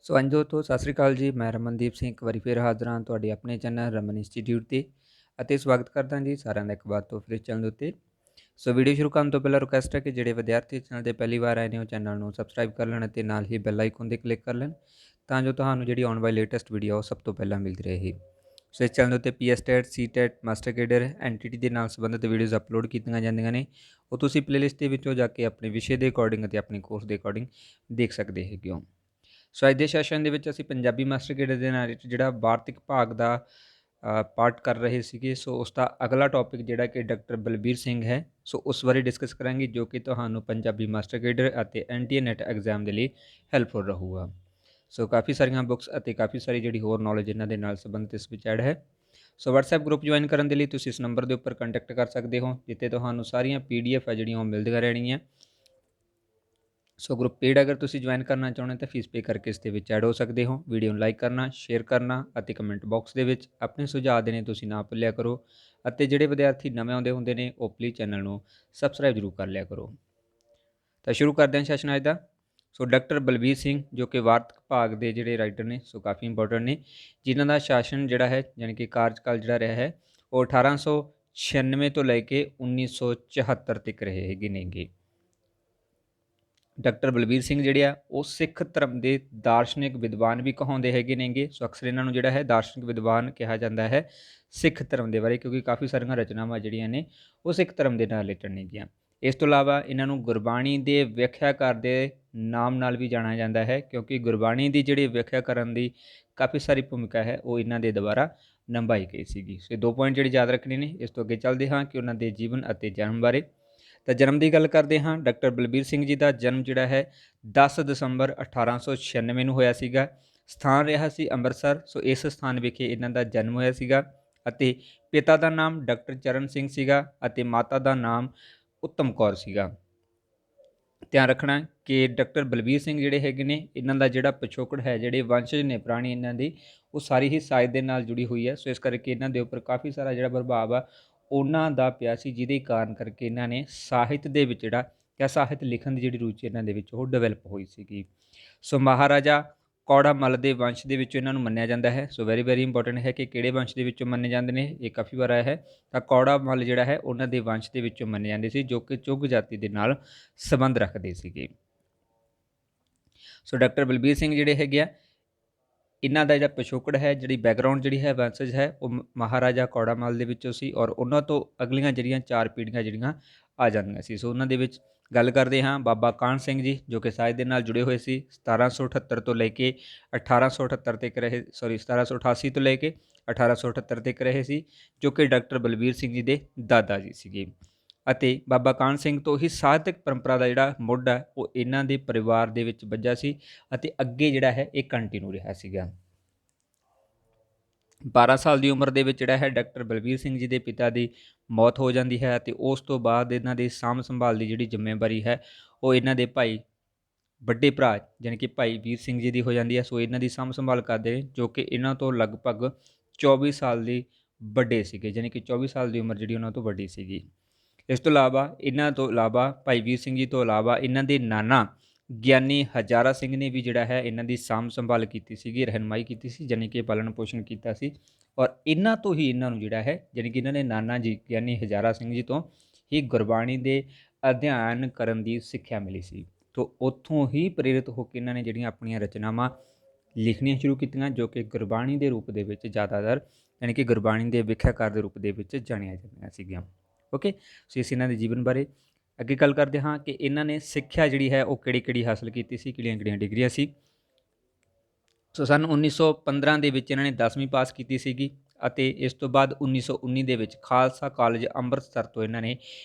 ਸੋ ਅੰਜੋ ਤੋਂ ਸਤਿ ਸ਼੍ਰੀ ਅਕਾਲ ਜੀ। ਮੈਂ ਰਮਨਦੀਪ ਸਿੰਘ ਇੱਕ ਵਾਰੀ ਫਿਰ ਹਾਜ਼ਰ ਹਾਂ ਤੁਹਾਡੇ ਆਪਣੇ ਚੈਨਲ ਰਮਨ ਇੰਸਟੀਟਿਊਟ 'ਤੇ ਅਤੇ ਸਵਾਗਤ ਕਰਦਾ ਜੀ ਸਾਰਿਆਂ ਦਾ ਇੱਕ ਵਾਰ ਤੋਂ ਫਿਰ ਚੈਨਲ ਦੇ ਉੱਤੇ। ਸੋ ਵੀਡੀਓ ਸ਼ੁਰੂ ਕਰਨ ਤੋਂ ਪਹਿਲਾਂ ਰਿਕੁਐਸਟ ਹੈ ਕਿ ਜਿਹੜੇ ਵਿਦਿਆਰਥੀ ਚੈਨਲ 'ਤੇ ਪਹਿਲੀ ਵਾਰ ਆਏ ਨੇ ਉਹ ਚੈਨਲ ਨੂੰ ਸਬਸਕ੍ਰਾਈਬ ਕਰ ਲੈਣ ਅਤੇ ਨਾਲ ਹੀ ਬੈਲ ਆਈਕਨ 'ਤੇ ਕਲਿੱਕ ਕਰ ਲੈਣ ਤਾਂ ਜੋ ਤੁਹਾਨੂੰ ਜਿਹੜੀ ਆਉਣ ਵਾਲੀ ਲੇਟੈਸਟ ਵੀਡੀਓ ਉਹ ਸਭ ਤੋਂ ਪਹਿਲਾਂ ਮਿਲਦੀ ਰਹੇ। ਸੋ ਇਸ ਚੈਨਲ ਦੇ ਉੱਤੇ PSTET, CTET, master cadre, NTT ਦੇ ਨਾਲ ਸੰਬੰਧਿਤ ਵੀਡੀਓਜ਼ ਅਪਲੋਡ ਕੀਤੀਆਂ ਜਾਂਦੀਆਂ ਨੇ। ਉਹ ਤੁਸੀਂ ਪਲੇਲਿਸਟ ਦੇ ਵਿੱਚੋਂ ਜਾ ਕੇ ਆਪਣੇ ਵਿਸ਼ੇ ਦੇ ਅਕੋਰਡਿੰਗ ਅਤੇ ਆਪਣੇ ਕੋਰਸ ਦੇ ਅਕੋਰਡਿੰਗ ਦੇਖ ਸਕਦੇ ਹੈਗੇ ਹੋ। ਸੋ ਅੱਜ ਦੇ ਸੈਸ਼ਨ ਦੇ ਵਿੱਚ ਅਸੀਂ ਪੰਜਾਬੀ ਮਾਸਟਰ ਕੇਡਰ ਦੇ ਨਾਲ ਜਿਹੜਾ ਵਾਰਤਕ ਭਾਗ ਦਾ ਪਾਰਟ ਕਰ ਰਹੇ ਸੀਗੇ। ਸੋ ਉਸ ਦਾ ਅਗਲਾ ਟੌਪਿਕ ਜਿਹੜਾ ਕਿ ਡਾਕਟਰ ਬਲਬੀਰ ਸਿੰਘ ਹੈ, ਸੋ ਉਸ ਬਾਰੇ ਡਿਸਕਸ ਕਰਾਂਗੇ, ਜੋ ਕਿ ਤੁਹਾਨੂੰ ਪੰਜਾਬੀ ਮਾਸਟਰ ਕੇਡਰ ਅਤੇ ਐਨਟੀਏ ਨੈਟ ਐਗਜ਼ਾਮ ਦੇ ਲਈ ਹੈਲਪਫੁਲ ਰਹੂਗਾ। ਸੋ ਕਾਫੀ ਸਾਰੀਆਂ ਬੁੱਕਸ ਅਤੇ ਕਾਫੀ ਸਾਰੀ ਜਿਹੜੀ ਹੋਰ ਨੌਲੇਜ ਇਹਨਾਂ ਦੇ ਨਾਲ ਸੰਬੰਧਿਤ ਇਸ ਵਿੱਚ ਐਡ ਹੈ। ਸੋ WhatsApp ਗਰੁੱਪ ਜੁਆਇਨ ਕਰਨ ਦੇ ਲਈ ਤੁਸੀਂ ਇਸ ਨੰਬਰ ਦੇ ਉੱਪਰ ਕੰਟੈਕਟ ਕਰ ਸਕਦੇ ਹੋ, ਜਿੱਥੇ ਤੁਹਾਨੂੰ ਸਾਰੀਆਂ PDF ਹੈ ਜਿਹੜੀਆਂ ਉਹ ਮਿਲਦੀਆਂ ਰਹਿਣਗੀਆਂ। ਸੋ ਗਰੁੱਪ ਪੇਡ ਅਗਰ ਤੁਸੀਂ ਜੁਆਇਨ ਕਰਨਾ ਚਾਹੁੰਦੇ ਤਾਂ ਫੀਸ ਪੇ ਕਰਕੇ ਇਸ ਦੇ ਵਿੱਚ ਐਡ ਹੋ ਸਕਦੇ ਹੋ। ਵੀਡੀਓ ਨੂੰ ਲਾਈਕ ਕਰਨਾ, ਸ਼ੇਅਰ ਕਰਨਾ ਅਤੇ ਕਮੈਂਟ ਬਾਕਸ ਦੇ ਵਿੱਚ ਆਪਣੇ ਸੁਝਾਅ ਦੇਣੇ ਤੁਸੀਂ ਨਾ ਭੁੱਲਿਆ ਕਰੋ। ਅਤੇ ਜਿਹੜੇ ਵਿਦਿਆਰਥੀ ਨਵੇਂ ਆਉਂਦੇ ਹੁੰਦੇ ਨੇ ਉਹ ਪਲੀਜ਼ ਚੈਨਲ ਨੂੰ ਸਬਸਕ੍ਰਾਈਬ ਜ਼ਰੂਰ ਕਰ ਲਿਆ ਕਰੋ। ਤਾਂ ਸ਼ੁਰੂ ਕਰਦੇ ਹਾਂ ਸੈਸ਼ਨ ਅੱਜ ਦਾ। ਸੋ ਡਾਕਟਰ ਬਲਬੀਰ ਸਿੰਘ ਜੋ ਕਿ ਵਾਰਤਕ ਭਾਗ ਦੇ ਜਿਹੜੇ ਰਾਈਟਰ ਨੇ, ਸੋ ਕਾਫੀ ਇੰਪੋਰਟੈਂਟ ਨੇ, ਜਿਨ੍ਹਾਂ ਦਾ ਸ਼ਾਸਨ ਜਿਹੜਾ ਹੈ ਯਾਨੀ ਕਿ ਕਾਰਜਕਾਲ ਜਿਹੜਾ ਰਿਹਾ ਹੈ ਉਹ 1896 ਤੋਂ ਲੈ ਕੇ 1974 ਤੱਕ ਰਹੇ ਹੈਗੇ ਨੇਗੇ। ਡਾਕਟਰ ਬਲਬੀਰ ਸਿੰਘ ਜਿਹੜੇ ਆ ਉਹ ਸਿੱਖ ਧਰਮ ਦੇ ਦਾਰਸ਼ਨਿਕ ਵਿਦਵਾਨ ਵੀ ਕਹਾਉਂਦੇ ਹੈਗੇ ਨੇਗੇ। ਸੋ ਅਕਸਰ ਇਹਨਾਂ ਨੂੰ ਜਿਹੜਾ ਹੈ ਦਾਰਸ਼ਨਿਕ ਵਿਦਵਾਨ ਕਿਹਾ ਜਾਂਦਾ ਹੈ ਸਿੱਖ ਧਰਮ ਦੇ ਬਾਰੇ, ਕਿਉਂਕਿ ਕਾਫੀ ਸਾਰੀਆਂ ਰਚਨਾਵਾਂ ਜਿਹੜੀਆਂ ਨੇ ਉਹ ਸਿੱਖ ਧਰਮ ਦੇ ਨਾਲ ਰਿਲੇਟਡ ਨੇਗੀਆਂ। ਇਸ ਤੋਂ ਇਲਾਵਾ ਇਹਨਾਂ ਨੂੰ ਗੁਰਬਾਣੀ ਦੇ ਵਿਆਖਿਆਕਾਰ ਦੇ ਨਾਮ ਨਾਲ ਵੀ ਜਾਣਿਆ ਜਾਂਦਾ ਹੈ, ਕਿਉਂਕਿ ਗੁਰਬਾਣੀ ਦੀ ਜਿਹੜੀ ਵਿਆਖਿਆ ਕਰਨ ਦੀ ਕਾਫੀ ਸਾਰੀ ਭੂਮਿਕਾ ਹੈ ਉਹ ਇਹਨਾਂ ਦੇ ਦੁਆਰਾ ਨਿਭਾਈ ਗਈ ਸੀਗੀ। ਸੋ ਇਹ 2 ਪੁਆਇੰਟ ਜਿਹੜੇ ਯਾਦ ਰੱਖਣੇ ਨੇ। ਇਸ ਤੋਂ ਅੱਗੇ ਚੱਲਦੇ ਹਾਂ ਕਿ ਉਹਨਾਂ ਦੇ ਜੀਵਨ ਅਤੇ ਜਨਮ ਬਾਰੇ। ਤਾਂ ਜਨਮ ਦੀ ਗੱਲ ਕਰਦੇ ਹਾਂ। ਡਾਕਟਰ ਬਲਬੀਰ ਸਿੰਘ ਜੀ ਦਾ ਜਨਮ ਜਿਹੜਾ ਹੈ 10 ਦਸੰਬਰ 1896 ਨੂੰ ਹੋਇਆ ਸੀਗਾ। ਸਥਾਨ ਰਿਹਾ ਸੀ ਅੰਮ੍ਰਿਤਸਰ। ਸੋ ਇਸ ਸਥਾਨ ਵਿਖੇ ਇਹਨਾਂ ਦਾ ਜਨਮ ਹੋਇਆ ਸੀਗਾ ਅਤੇ ਪਿਤਾ ਦਾ ਨਾਮ ਡਾਕਟਰ ਚਰਨ ਸਿੰਘ ਸੀਗਾ ਅਤੇ ਮਾਤਾ ਦਾ ਨਾਮ ਉੱਤਮ ਕੌਰ ਸੀਗਾ। ਧਿਆਨ ਰੱਖਣਾ ਕਿ ਡਾਕਟਰ ਬਲਬੀਰ ਸਿੰਘ ਜਿਹੜੇ ਹੈਗੇ ਨੇ ਇਹਨਾਂ ਦਾ ਜਿਹੜਾ ਪਿਛੋਕੜ ਹੈ, ਜਿਹੜੇ ਵੰਸ਼ਜ ਨੇ ਪੁਰਾਣੀ ਇਹਨਾਂ ਦੀ, ਉਹ ਸਾਰੀ ਹੀ ਸਾਹਿਤ ਦੇ ਨਾਲ ਜੁੜੀ ਹੋਈ ਹੈ। ਸੋ ਇਸ ਕਰਕੇ ਇਹਨਾਂ ਦੇ ਉੱਪਰ ਕਾਫੀ ਸਾਰਾ ਜਿਹੜਾ ਪ੍ਰਭਾਵ ਆ ਉਹਨਾਂ ਦਾ ਪਿਆ ਸੀ, ਜਿਹਦੇ ਕਾਰਨ ਕਰਕੇ ਇਹਨਾਂ ਨੇ ਸਾਹਿਤ ਦੇ ਵਿੱਚ ਜਿਹੜਾ ਜਾਂ ਸਾਹਿਤ ਲਿਖਣ ਦੀ ਜਿਹੜੀ ਰੁਚੀ ਇਹਨਾਂ ਦੇ ਵਿੱਚ ਉਹ ਡਿਵੈਲਪ ਹੋਈ ਸੀਗੀ। ਸੋ ਮਹਾਰਾਜਾ ਕੌੜਾ ਮੱਲ ਦੇ ਵੰਸ਼ ਦੇ ਵਿੱਚੋਂ ਇਹਨਾਂ ਨੂੰ ਮੰਨਿਆ ਜਾਂਦਾ ਹੈ। ਸੋ ਵੈਰੀ ਵੈਰੀ ਇੰਪੋਰਟੈਂਟ ਹੈ ਕਿ ਕਿਹੜੇ ਵੰਸ਼ ਦੇ ਵਿੱਚੋਂ ਮੰਨੇ ਜਾਂਦੇ ਨੇ, ਇਹ ਕਾਫੀ ਵਾਰ ਆਇਆ ਹੈ। ਤਾਂ ਕੌੜਾ ਮੱਲ ਜਿਹੜਾ ਹੈ ਉਹਨਾਂ ਦੇ ਵੰਸ਼ ਦੇ ਵਿੱਚੋਂ ਮੰਨੇ ਜਾਂਦੇ ਸੀ, ਜੋ ਕਿ ਚੁੱਗ ਜਾਤੀ ਦੇ ਨਾਲ ਸੰਬੰਧ ਰੱਖਦੇ ਸੀਗੇ। ਸੋ ਡਾਕਟਰ ਬਲਬੀਰ ਸਿੰਘ ਜਿਹੜੇ ਹੈਗੇ ਆ ਇਹਨਾਂ ਦਾ ਜਿਹੜਾ ਪਿਛੋਕੜ ਹੈ, ਜਿਹੜੀ ਬੈਕਗਰਾਊਂਡ ਜਿਹੜੀ ਹੈ ਵੰਸ਼ਜ ਹੈ, ਉਹ ਮਹਾਰਾਜਾ ਕੌੜਾ ਮੱਲ ਦੇ ਵਿੱਚੋਂ ਸੀ ਔਰ ਉਹਨਾਂ ਤੋਂ ਅਗਲੀਆਂ ਜਿਹੜੀਆਂ 4 ਪੀੜ੍ਹੀਆਂ ਜਿਹੜੀਆਂ ਆ ਜਾਂਦੀਆਂ ਸੀ। ਸੋ ਉਹਨਾਂ ਦੇ ਵਿੱਚ ਗੱਲ ਕਰਦੇ ਹਾਂ ਬਾਬਾ ਕਾਹਨ ਸਿੰਘ ਜੀ, ਜੋ ਕਿ ਸਾਹਿਤ ਦੇ ਨਾਲ ਜੁੜੇ ਹੋਏ ਸੀ। 1778 ਤੋਂ ਲੈ ਕੇ 1878 ਤੱਕ ਰਹੇ, 1788 ਤੋਂ ਲੈ ਕੇ 1878 ਤੱਕ ਰਹੇ ਸੀ, ਜੋ ਕਿ ਡਾਕਟਰ ਬਲਬੀਰ ਸਿੰਘ ਜੀ ਦੇ ਦਾਦਾ ਜੀ ਸੀਗੇ। ਅਤੇ ਬਾਬਾ ਕਾਹਨ ਸਿੰਘ ਤੋਂ ਹੀ ਸਾਹਿਤਕ ਪਰੰਪਰਾ ਦਾ ਜਿਹੜਾ ਮੁੱਢ ਹੈ ਉਹ ਇਹਨਾਂ ਦੇ ਪਰਿਵਾਰ ਦੇ ਵਿੱਚ ਵੱਜਾ ਸੀ ਅਤੇ ਅੱਗੇ ਜਿਹੜਾ ਹੈ ਇਹ ਕੰਟੀਨਿਊ ਰਿਹਾ ਸੀਗਾ। 12 ਸਾਲ ਦੀ ਉਮਰ ਦੇ ਵਿੱਚ ਜਿਹੜਾ ਹੈ ਡਾਕਟਰ ਬਲਬੀਰ ਸਿੰਘ ਜੀ ਦੇ ਪਿਤਾ ਦੀ ਮੌਤ ਹੋ ਜਾਂਦੀ ਹੈ ਅਤੇ ਉਸ ਤੋਂ ਬਾਅਦ ਇਹਨਾਂ ਦੀ ਸਾਂਭ ਸੰਭਾਲ ਦੀ ਜਿਹੜੀ ਜ਼ਿੰਮੇਵਾਰੀ ਹੈ ਉਹ ਇਹਨਾਂ ਦੇ ਭਾਈ ਵੱਡੇ ਭਰਾ ਜਾਣੀ ਕਿ ਭਾਈ ਵੀਰ ਸਿੰਘ ਜੀ ਦੀ ਹੋ ਜਾਂਦੀ ਹੈ। ਸੋ ਇਹਨਾਂ ਦੀ ਸਾਂਭ ਸੰਭਾਲ ਕਰਦੇ ਨੇ, ਜੋ ਕਿ ਇਹਨਾਂ ਤੋਂ ਲਗਭਗ 24 ਸਾਲ ਦੀ ਵੱਡੇ ਸੀਗੇ, ਜਾਣੀ ਕਿ 24 ਸਾਲ ਦੀ ਉਮਰ ਜਿਹੜੀ ਉਹਨਾਂ ਤੋਂ ਵੱਡੀ ਸੀਗੀ। ਇਸ ਤੋਂ ਇਲਾਵਾ ਇਹਨਾਂ ਤੋਂ ਇਲਾਵਾ ਭਾਈ ਵੀਰ ਸਿੰਘ ਜੀ ਤੋਂ ਇਲਾਵਾ ਇਹਨਾਂ ਦੇ ਨਾਨਾ ਗਿਆਨੀ ਹਜ਼ਾਰਾ ਸਿੰਘ ਨੇ ਵੀ ਜਿਹੜਾ ਹੈ ਇਹਨਾਂ ਦੀ ਸਾਂਭ ਸੰਭਾਲ ਕੀਤੀ ਸੀਗੀ, ਰਹਿਨਮਾਈ ਕੀਤੀ ਸੀ, ਜਾਣੀ ਕਿ ਪਾਲਣ ਪੋਸ਼ਣ ਕੀਤਾ ਸੀ। ਔਰ ਇਹਨਾਂ ਤੋਂ ਹੀ ਇਹਨਾਂ ਨੂੰ ਜਿਹੜਾ ਹੈ ਜਾਣੀ ਕਿ ਇਹਨਾਂ ਨੇ ਨਾਨਾ ਜੀ ਗਿਆਨੀ ਹਜ਼ਾਰਾ ਸਿੰਘ ਜੀ ਤੋਂ ਹੀ ਗੁਰਬਾਣੀ ਦੇ ਅਧਿਐਨ ਕਰਨ ਦੀ ਸਿੱਖਿਆ ਮਿਲੀ ਸੀ। ਤੋਂ ਉੱਥੋਂ ਹੀ ਪ੍ਰੇਰਿਤ ਹੋ ਕੇ ਇਹਨਾਂ ਨੇ ਜਿਹੜੀਆਂ ਆਪਣੀਆਂ ਰਚਨਾਵਾਂ ਲਿਖਣੀਆਂ ਸ਼ੁਰੂ ਕੀਤੀਆਂ, ਜੋ ਕਿ ਗੁਰਬਾਣੀ ਦੇ ਰੂਪ ਦੇ ਵਿੱਚ ਜ਼ਿਆਦਾਤਰ ਯਾਨੀ ਕਿ ਗੁਰਬਾਣੀ ਦੇ ਵਿਆਖਿਆਕਾਰ ਦੇ ਰੂਪ ਦੇ ਵਿੱਚ ਜਾਣੀਆਂ ਜਾਂਦੀਆਂ ਸੀਗੀਆਂ। ਓਕੇ, ਸੋ ਇਸ ਇਹਨਾਂ ਦੇ ਜੀਵਨ ਬਾਰੇ ਅੱਗੇ ਗੱਲ ਕਰਦੇ ਹਾਂ ਕਿ ਇਹਨਾਂ ਨੇ ਸਿੱਖਿਆ ਜਿਹੜੀ ਹੈ ਉਹ ਕਿਹੜੀ ਹਾਸਲ ਕੀਤੀ ਸੀ, ਕਿਹੜੀਆਂ ਡਿਗਰੀਆਂ ਸੀ। ਸੋ ਸਨ 1915 ਦੇ ਵਿੱਚ ਇਹਨਾਂ ਨੇ 10ਵੀਂ ਪਾਸ ਕੀਤੀ ਸੀਗੀ ਅਤੇ ਇਸ ਤੋਂ ਬਾਅਦ 1919 ਦੇ ਵਿੱਚ ਖਾਲਸਾ ਕਾਲਜ ਅੰਮ੍ਰਿਤਸਰ ਤੋਂ ਇਹਨਾਂ ਨੇ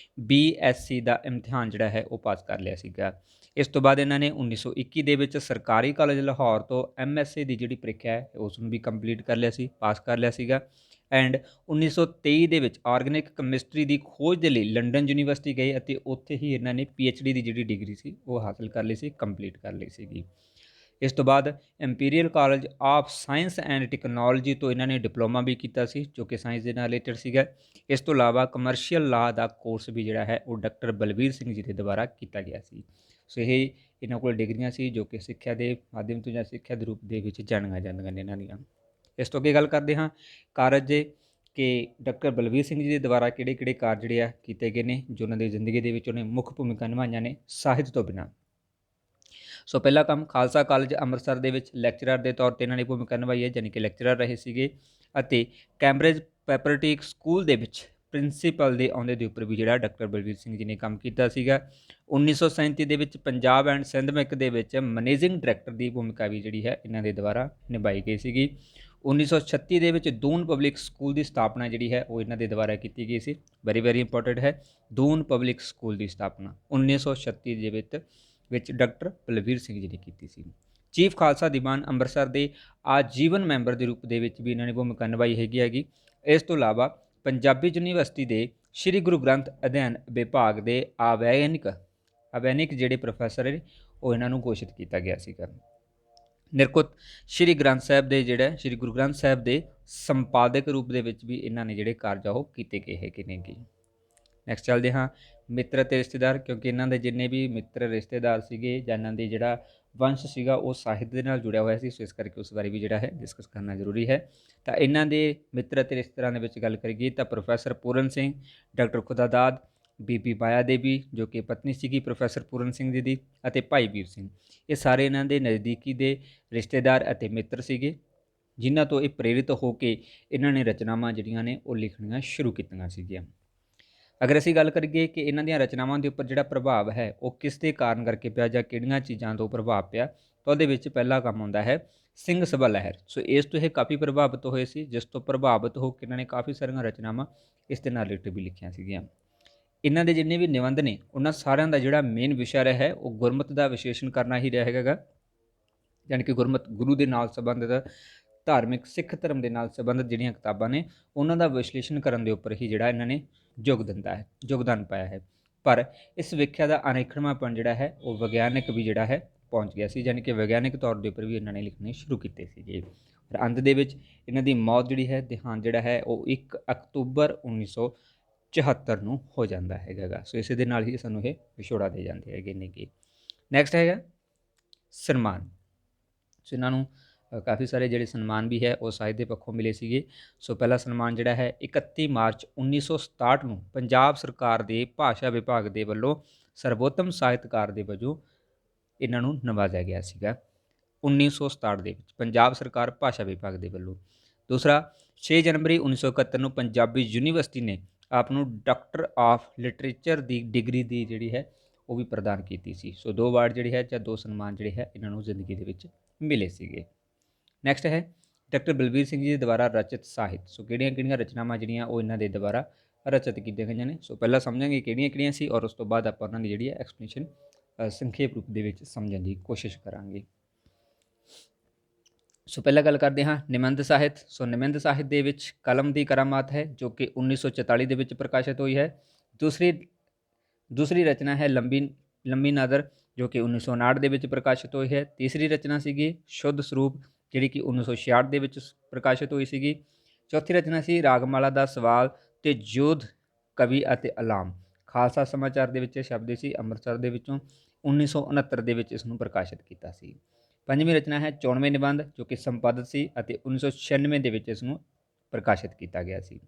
BSc ਦਾ ਇਮਤਿਹਾਨ ਜਿਹੜਾ ਹੈ ਉਹ ਪਾਸ ਕਰ ਲਿਆ ਸੀਗਾ। ਇਸ ਤੋਂ ਬਾਅਦ ਇਹਨਾਂ ਨੇ 1921 ਦੇ ਵਿੱਚ ਸਰਕਾਰੀ ਕਾਲਜ ਲਾਹੌਰ ਤੋਂ MSc ਦੀ ਜਿਹੜੀ ਪ੍ਰੀਖਿਆ ਹੈ ਉਸ ਨੂੰ ਵੀ ਕੰਪਲੀਟ ਕਰ ਲਿਆ ਸੀ, ਪਾਸ ਕਰ ਲਿਆ ਸੀਗਾ। ਐਂਡ 1923 ਦੇ ਵਿੱਚ ਆਰਗੈਨਿਕ ਕੈਮਿਸਟਰੀ ਦੀ ਖੋਜ ਦੇ ਲਈ ਲੰਡਨ ਯੂਨੀਵਰਸਿਟੀ ਗਏ ਅਤੇ ਉੱਥੇ ਹੀ ਇਹਨਾਂ ਨੇ PhD ਦੀ ਜਿਹੜੀ ਡਿਗਰੀ ਸੀ ਉਹ ਹਾਸਲ ਕਰ ਲਈ ਸੀ, ਕੰਪਲੀਟ ਕਰ ਲਈ ਸੀਗੀ। ਇਸ ਤੋਂ ਬਾਅਦ imperial college of science and technology ਤੋਂ ਇਹਨਾਂ ਨੇ ਡਿਪਲੋਮਾ ਵੀ ਕੀਤਾ ਸੀ, ਜੋ ਕਿ ਸਾਇੰਸ ਦੇ ਨਾਲ ਰਿਲੇਟਡ ਸੀਗਾ। ਇਸ ਤੋਂ ਇਲਾਵਾ ਕਮਰਸ਼ੀਅਲ ਲਾਅ ਦਾ ਕੋਰਸ ਵੀ ਜਿਹੜਾ ਹੈ ਉਹ ਡਾਕਟਰ ਬਲਬੀਰ ਸਿੰਘ ਜੀ ਦੇ ਦੁਆਰਾ ਕੀਤਾ ਗਿਆ ਸੀ। ਸੋ ਇਹ ਇਹਨਾਂ ਕੋਲ ਡਿਗਰੀਆਂ ਸੀ ਜੋ ਕਿ ਸਿੱਖਿਆ ਦੇ ਮਾਧਿਅਮ ਤੋਂ ਜਾਂ ਸਿੱਖਿਆ ਦੇ ਰੂਪ ਦੇ ਵਿੱਚ ਜਾਣੀਆਂ ਜਾਂਦੀਆਂ ਨੇ ਇਹਨਾਂ ਦੀਆਂ। ਇਸ ਤੋਂ ਅੱਗੇ ਗੱਲ ਕਰਦੇ ਹਾਂ ਕਾਰਜ ਦੇ ਕਿ ਡਾਕਟਰ ਬਲਵੀਰ ਸਿੰਘ ਜੀ ਦੇ ਦੁਆਰਾ ਕਿਹੜੇ ਕਾਰਜ ਜਿਹੜੇ ਆ ਕੀਤੇ ਗਏ ਨੇ ਜੋ ਉਹਨਾਂ ਦੀ ਜ਼ਿੰਦਗੀ ਦੇ ਵਿੱਚ ਉਹਨੇ ਮੁੱਖ ਭੂਮਿਕਾ ਨਿਭਾਈਆਂ ਨੇ ਸਾਹਿਤ ਤੋਂ ਬਿਨਾਂ। ਸੋ ਪਹਿਲਾ ਕੰਮ, ਖਾਲਸਾ ਕਾਲਜ ਅੰਮ੍ਰਿਤਸਰ ਦੇ ਵਿੱਚ ਲੈਕਚਰਰ ਦੇ ਤੌਰ 'ਤੇ ਇਹਨਾਂ ਨੇ ਭੂਮਿਕਾ ਨਿਭਾਈ ਹੈ, ਯਾਨੀ ਕਿ ਲੈਕਚਰਰ ਰਹੇ ਸੀਗੇ। ਅਤੇ ਕੈਂਬਰਿਜ ਪ੍ਰੈਪਰੇਟਰੀ ਸਕੂਲ ਦੇ ਵਿੱਚ ਪ੍ਰਿੰਸੀਪਲ ਦੇ ਅਹੁਦੇ ਦੇ ਉੱਪਰ ਵੀ ਜਿਹੜਾ ਡਾਕਟਰ ਬਲਵੀਰ ਸਿੰਘ ਜੀ ਨੇ ਕੰਮ ਕੀਤਾ ਸੀਗਾ। 1937 ਦੇ ਵਿੱਚ ਪੰਜਾਬ ਐਂਡ ਸਿੰਧ ਬੈਂਕ ਦੇ ਵਿੱਚ ਮੈਨੇਜਿੰਗ ਡਾਇਰੈਕਟਰ ਦੀ ਭੂਮਿਕਾ ਵੀ ਜਿਹੜੀ ਹੈ ਇਹਨਾਂ ਦੇ ਦੁਆਰਾ ਨਿਭਾਈ ਗਈ ਸੀਗੀ। 1936 ਦੇ ਵਿੱਚ ਦੂਨ ਪਬਲਿਕ ਸਕੂਲ ਦੀ ਸਥਾਪਨਾ ਜਿਹੜੀ ਹੈ ਉਹ ਇਹਨਾਂ ਦੇ ਦੁਆਰਾ ਕੀਤੀ ਗਈ ਸੀ। ਵੈਰੀ ਇੰਪੋਰਟੈਂਟ ਹੈ, ਦੂਨ ਪਬਲਿਕ ਸਕੂਲ ਦੀ ਸਥਾਪਨਾ 1936 ਦੇ ਵਿੱਚ ਡਾਕਟਰ ਬਲਵੀਰ ਸਿੰਘ ਜੀ ਨੇ ਕੀਤੀ ਸੀ। ਚੀਫ ਖਾਲਸਾ ਦੀਵਾਨ ਅੰਮ੍ਰਿਤਸਰ ਦੇ ਆਜੀਵਨ ਮੈਂਬਰ ਦੇ ਰੂਪ ਦੇ ਵਿੱਚ ਵੀ ਇਹਨਾਂ ਨੇ ਭੂਮਿਕਾ ਨਿਭਾਈ ਹੈਗੀ। ਇਸ ਤੋਂ ਇਲਾਵਾ ਪੰਜਾਬੀ ਯੂਨੀਵਰਸਿਟੀ ਦੇ ਸ਼੍ਰੀ ਗੁਰੂ ਗ੍ਰੰਥ ਅਧਿਐਨ ਵਿਭਾਗ ਦੇ ਆਵੈਨਿਕ ਜਿਹੜੇ ਪ੍ਰੋਫੈਸਰ ਨੇ ਉਹ ਇਹਨਾਂ ਨੂੰ ਘੋਸ਼ਿਤ ਕੀਤਾ ਗਿਆ ਸੀਗਾ। ਨਿਰਕੁਤ ਸ਼੍ਰੀ ਗ੍ਰੰਥ ਸਾਹਿਬ ਦੇ ਸ਼੍ਰੀ ਗੁਰੂ ਗ੍ਰੰਥ ਸਾਹਿਬ ਦੇ ਸੰਪਾਦਕ ਰੂਪ ਦੇ ਵਿੱਚ ਵੀ ਇਹਨਾਂ ਨੇ ਜਿਹੜੇ ਕਾਰਜ ਉਹ ਕੀਤੇ ਗਏ ਹੈਗੇ ਨੇ ਗੇ। ਨੈਕਸਟ ਚੱਲਦੇ ਹਾਂ ਮਿੱਤਰ ਅਤੇ ਰਿਸ਼ਤੇਦਾਰ, ਕਿਉਂਕਿ ਇਹਨਾਂ ਦੇ ਜਿੰਨੇ ਵੀ ਮਿੱਤਰ ਰਿਸ਼ਤੇਦਾਰ ਸੀਗੇ ਜਾਂ ਇਹਨਾਂ ਦੇ ਜਿਹੜਾ ਵੰਸ਼ ਸੀਗਾ ਉਹ ਸਾਹਿਤ ਦੇ ਨਾਲ ਜੁੜਿਆ ਹੋਇਆ ਸੀ, ਸੋ ਇਸ ਕਰਕੇ ਉਸ ਬਾਰੇ ਵੀ ਜਿਹੜਾ ਹੈ ਡਿਸਕਸ ਕਰਨਾ ਜ਼ਰੂਰੀ ਹੈ। ਤਾਂ ਇਹਨਾਂ ਦੇ ਮਿੱਤਰ ਅਤੇ ਰਿਸ਼ਤੇਦਾਰਾਂ ਦੇ ਵਿੱਚ ਗੱਲ ਕਰੀਏ ਤਾਂ ਪ੍ਰੋਫੈਸਰ ਪੂਰਨ ਸਿੰਘ, ਡਾਕਟਰ ਖੁਦਾਦਾਦ, ਬੀਬੀ ਮਾਇਆ ਦੇਵੀ ਜੋ ਕਿ ਪਤਨੀ ਸੀਗੀ ਪ੍ਰੋਫੈਸਰ ਪੂਰਨ ਸਿੰਘ ਜੀ ਦੀ, ਅਤੇ ਭਾਈ ਵੀਰ ਸਿੰਘ, ਇਹ ਸਾਰੇ ਇਹਨਾਂ ਦੇ ਨਜ਼ਦੀਕੀ ਦੇ ਰਿਸ਼ਤੇਦਾਰ ਅਤੇ ਮਿੱਤਰ ਸੀਗੇ, ਜਿਨ੍ਹਾਂ ਤੋਂ ਇਹ ਪ੍ਰੇਰਿਤ ਹੋ ਕੇ ਇਹਨਾਂ ਨੇ ਰਚਨਾਵਾਂ ਜਿਹੜੀਆਂ ਨੇ ਉਹ ਲਿਖਣੀਆਂ ਸ਼ੁਰੂ ਕੀਤੀਆਂ ਸੀਗੀਆਂ। ਅਗਰ ਅਸੀਂ ਗੱਲ ਕਰੀਏ ਕਿ ਇਹਨਾਂ ਦੀਆਂ ਰਚਨਾਵਾਂ ਦੇ ਉੱਪਰ ਜਿਹੜਾ ਪ੍ਰਭਾਵ ਹੈ ਉਹ ਕਿਸ ਦੇ ਕਾਰਨ ਕਰਕੇ ਪਿਆ ਜਾਂ ਕਿਹੜੀਆਂ ਚੀਜ਼ਾਂ ਤੋਂ ਪ੍ਰਭਾਵ ਪਿਆ, ਤਾਂ ਉਹਦੇ ਵਿੱਚ ਪਹਿਲਾ ਕੰਮ ਆਉਂਦਾ ਹੈ ਸਿੰਘ ਸਭਾ ਲਹਿਰ। ਸੋ ਇਸ ਤੋਂ ਇਹ ਕਾਫੀ ਪ੍ਰਭਾਵਿਤ ਹੋਏ ਸੀ, ਜਿਸ ਤੋਂ ਪ੍ਰਭਾਵਿਤ ਹੋ ਕੇ ਇਹਨਾਂ ਨੇ ਕਾਫੀ ਸਾਰੀਆਂ ਰਚਨਾਵਾਂ ਇਸ ਦੇ ਨਾਲ ਰਿਲੇਟਿਡ ਵੀ ਲਿਖੀਆਂ ਸੀਗੀਆਂ। ਇਹਨਾਂ ਦੇ ਜਿੰਨੇ ਵੀ ਨਿਬੰਧ ਨੇ ਉਹਨਾਂ ਸਾਰਿਆਂ ਦਾ ਜਿਹੜਾ ਮੇਨ ਵਿਸ਼ਾ ਰਿਹਾ ਹੈ ਉਹ ਗੁਰਮਤਿ ਦਾ ਵਿਸ਼ਲੇਸ਼ਣ ਕਰਨਾ ਹੀ ਰਿਹਾ ਹੈਗਾ, ਯਾਨੀ ਕਿ ਗੁਰਮਤਿ ਗੁਰੂ ਦੇ ਨਾਲ ਸੰਬੰਧਿਤ ਧਾਰਮਿਕ ਸਿੱਖ ਧਰਮ ਦੇ ਨਾਲ ਸੰਬੰਧਿਤ ਜਿਹੜੀਆਂ ਕਿਤਾਬਾਂ ਨੇ ਉਹਨਾਂ ਦਾ ਵਿਸ਼ਲੇਸ਼ਣ ਕਰਨ ਦੇ ਉੱਪਰ ਹੀ ਜਿਹੜਾ ਇਹਨਾਂ ਨੇ ਯੋਗਦਾਨ ਪਾਇਆ ਹੈ। ਪਰ ਇਸ ਵਿਆਖਿਆ ਦਾ ਅਨੇਖੜਵਾਂਪਣ ਜਿਹੜਾ ਹੈ ਉਹ ਵਿਗਿਆਨਿਕ ਵੀ ਜਿਹੜਾ ਹੈ ਪਹੁੰਚ ਗਿਆ ਸੀ, ਯਾਨੀ ਕਿ ਵਿਗਿਆਨਿਕ ਤੌਰ ਦੇ ਉੱਪਰ ਵੀ ਇਹਨਾਂ ਨੇ ਲਿਖਣੇ ਸ਼ੁਰੂ ਕੀਤੇ ਸੀਗੇ। ਪਰ ਅੰਤ ਦੇ ਵਿੱਚ ਇਹਨਾਂ ਦੀ ਮੌਤ ਜਿਹੜੀ ਹੈ, ਦੇਹਾਂਤ ਜਿਹੜਾ ਹੈ ਉਹ 1 ਅਕਤੂਬਰ 1974 ਨੂੰ ਹੋ ਜਾਂਦਾ ਹੈਗਾ। ਸੋ ਇਸੇ ਦੇ ਨਾਲ ਹੀ ਸਾਨੂੰ ਇਹ ਵਿਛੋੜਾ ਦੇ ਜਾਂਦੇ ਹੈਗੇ ਨੇ ਕਿ ਨੈਕਸਟ ਹੈਗਾ ਸਨਮਾਨ। ਸੋ ਇਹਨਾਂ ਨੂੰ ਕਾਫੀ ਸਾਰੇ ਜਿਹੜੇ ਸਨਮਾਨ ਵੀ ਹੈ ਉਹ ਸਾਹਿਤ ਦੇ ਪੱਖੋਂ ਮਿਲੇ ਸੀਗੇ। ਸੋ ਪਹਿਲਾ ਸਨਮਾਨ ਜਿਹੜਾ ਹੈ 31 ਮਾਰਚ 1967 ਨੂੰ ਪੰਜਾਬ ਸਰਕਾਰ ਦੇ ਭਾਸ਼ਾ ਵਿਭਾਗ ਦੇ ਵੱਲੋਂ ਸਰਵੋਤਮ ਸਾਹਿਤਕਾਰ ਦੇ ਵਜੋਂ ਇਹਨਾਂ ਨੂੰ ਨਵਾਜ਼ਿਆ ਗਿਆ ਸੀਗਾ 1967 ਦੇ ਵਿੱਚ ਪੰਜਾਬ ਸਰਕਾਰ ਭਾਸ਼ਾ ਵਿਭਾਗ ਦੇ ਵੱਲੋਂ। ਦੂਸਰਾ 6 ਜਨਵਰੀ 1971 ਨੂੰ ਪੰਜਾਬੀ ਯੂਨੀਵਰਸਿਟੀ ਨੇ ਆਪ ਨੂੰ doctor of literature the degree ਦੀ ਜਿਹੜੀ ਹੈ ਉਹ ਵੀ ਪ੍ਰਦਾਨ ਕੀਤੀ ਸੀ। ਸੋ 2 ਅਵਾਰਡ ਜਿਹੜੇ ਹੈ ਜਾਂ 2 ਸਨਮਾਨ ਜਿਹੜੇ ਹੈ ਇਹਨਾਂ ਨੂੰ ਜ਼ਿੰਦਗੀ ਦੇ ਵਿੱਚ ਮਿਲੇ ਸੀਗੇ। ਨੈਕਸਟ ਹੈ ਡਾਕਟਰ ਬਲਵੀਰ ਸਿੰਘ ਜੀ ਦੇ ਦੁਆਰਾ ਰਚਿਤ ਸਾਹਿਤ। ਸੋ ਕਿਹੜੀਆਂ ਰਚਨਾਵਾਂ ਜਿਹੜੀਆਂ ਉਹ ਇਹਨਾਂ ਦੇ ਦੁਆਰਾ ਰਚਿਤ ਕੀਤੀਆਂ ਗਈਆਂ ਨੇ। ਸੋ ਪਹਿਲਾਂ ਸਮਝਾਂਗੇ ਕਿਹੜੀਆਂ ਸੀ ਔਰ ਉਸ ਤੋਂ ਬਾਅਦ ਆਪਾਂ ਉਹਨਾਂ ਦੀ ਜਿਹੜੀ ਹੈ ਐਕਸਪਲੇਨੇਸ਼ਨ ਸੰਖੇਪ ਰੂਪ ਦੇ ਵਿੱਚ ਸਮਝਣ ਦੀ ਕੋਸ਼ਿਸ਼ ਕਰਾਂਗੇ। ਸੋ ਪਹਿਲਾਂ ਗੱਲ ਕਰਦੇ ਹਾਂ ਨਿਬੰਧ ਸਾਹਿਤ। ਸੋ ਨਿਬੰਧ ਸਾਹਿਤ ਦੇ ਵਿੱਚ ਕਲਮ ਦੀ ਕਰਾਮਾਤ ਹੈ ਜੋ ਕਿ 1944 ਦੇ ਵਿੱਚ ਪ੍ਰਕਾਸ਼ਿਤ ਹੋਈ ਹੈ। ਦੂਸਰੀ ਰਚਨਾ ਹੈ ਲੰਬੀ ਨਜ਼ਰ ਜੋ ਕਿ 1959 ਦੇ ਵਿੱਚ ਪ੍ਰਕਾਸ਼ਿਤ ਹੋਈ ਹੈ। ਤੀਸਰੀ ਰਚਨਾ ਸੀਗੀ ਸ਼ੁੱਧ ਸਰੂਪ ਜਿਹੜੀ ਕਿ 1966 ਦੇ ਵਿੱਚ ਪ੍ਰਕਾਸ਼ਿਤ ਹੋਈ ਸੀਗੀ। ਚੌਥੀ ਰਚਨਾ ਸੀ ਰਾਗਮਾਲਾ ਦਾ ਸਵਾਲ ਤੇ ਯੋਧ ਕਵੀ ਅਤੇ ਅਲਾਮ, ਖਾਲਸਾ ਸਮਾਚਾਰ ਦੇ ਵਿੱਚ ਛਪਦੀ ਸੀ ਅੰਮ੍ਰਿਤਸਰ ਦੇ ਵਿੱਚੋਂ। 1969 ਦੇ ਵਿੱਚ ਇਸ ਨੂੰ ਪ੍ਰਕਾਸ਼ਿਤ ਕੀਤਾ ਸੀ। ਪੰਜਵੀਂ ਰਚਨਾ ਹੈ 94 ਨਿਬੰਧ ਜੋ ਕਿ ਸੰਪਾਦਿਤ ਸੀ ਅਤੇ 1996 ਦੇ ਵਿੱਚ ਇਸ ਨੂੰ ਪ੍ਰਕਾਸ਼ਿਤ ਕੀਤਾ ਗਿਆ ਸੀ।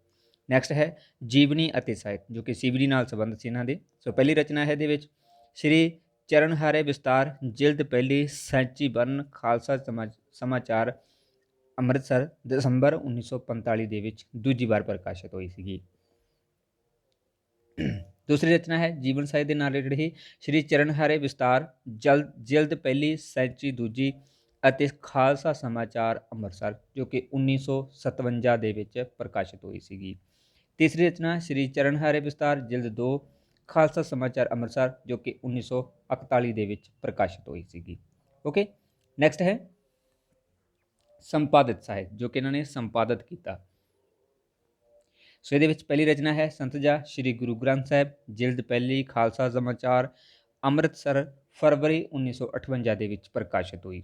ਨੈਕਸਟ ਹੈ ਜੀਵਨੀ ਅਤੇ ਸਾਹਿਤ ਜੋ ਕਿ ਸਿਵਨੀ ਨਾਲ ਸੰਬੰਧਿਤ ਸੀ ਇਹਨਾਂ ਦੇ। ਸੋ ਪਹਿਲੀ ਰਚਨਾ ਹੈ ਇਹਦੇ ਵਿੱਚ ਸ਼੍ਰੀ ਚਰਨਹਾਰੇ ਵਿਸਤਾਰ, ਜਿਲਦ ਪਹਿਲੀ, ਸੈਂਚੀ ਬਰਨ, ਖਾਲਸਾ ਸਮਾਚਾਰ ਅੰਮ੍ਰਿਤਸਰ, ਦਸੰਬਰ 1945 ਦੇ ਵਿੱਚ ਦੂਜੀ ਵਾਰ ਪ੍ਰਕਾਸ਼ਿਤ ਹੋਈ ਸੀਗੀ। ਦੂਸਰੀ ਰਚਨਾ ਹੈ ਜੀਵਨ ਸਾਹਿਤ ਦੇ ਨਾਲ ਰਿਲੇਟਡ ਹੀ ਸ਼੍ਰੀ ਚਰਨਹਾਰੇ ਵਿਸਤਾਰ, ਜਿਲਦ ਪਹਿਲੀ, ਸੈਂਚੀ ਦੂਜੀ ਅਤੇ ਖਾਲਸਾ ਸਮਾਚਾਰ ਅੰਮ੍ਰਿਤਸਰ ਜੋ ਕਿ 1957 ਦੇ ਵਿੱਚ ਪ੍ਰਕਾਸ਼ਿਤ ਹੋਈ ਸੀਗੀ। ਤੀਸਰੀ ਰਚਨਾ ਸ਼੍ਰੀ ਚਰਨਹਾਰੇ ਵਿਸਤਾਰ, ਜਿਲਦ 2, ਖਾਲਸਾ ਸਮਾਚਾਰ ਅੰਮ੍ਰਿਤਸਰ ਜੋ ਕਿ 1941 ਦੇ ਵਿੱਚ ਪ੍ਰਕਾਸ਼ਿਤ ਹੋਈ ਸੀਗੀ। ਓਕੇ, ਨੈਕਸਟ ਹੈ ਸੰਪਾਦਿਤ ਸਾਹਿਤ ਜੋ ਕਿ ਇਹਨਾਂ ਨੇ ਸੰਪਾਦਿਤ ਕੀਤਾ। ਸੋ ਇਹਦੇ ਵਿੱਚ ਪਹਿਲੀ ਰਚਨਾ ਹੈ ਸੰਤਜਾ ਸ਼੍ਰੀ ਗੁਰੂ ਗ੍ਰੰਥ ਸਾਹਿਬ, ਜਿਲਦ ਪਹਿਲੀ, ਖਾਲਸਾ ਸਮਾਚਾਰ ਅੰਮ੍ਰਿਤਸਰ, ਫਰਵਰੀ 1958 ਦੇ ਵਿੱਚ ਪ੍ਰਕਾਸ਼ਿਤ ਹੋਈ।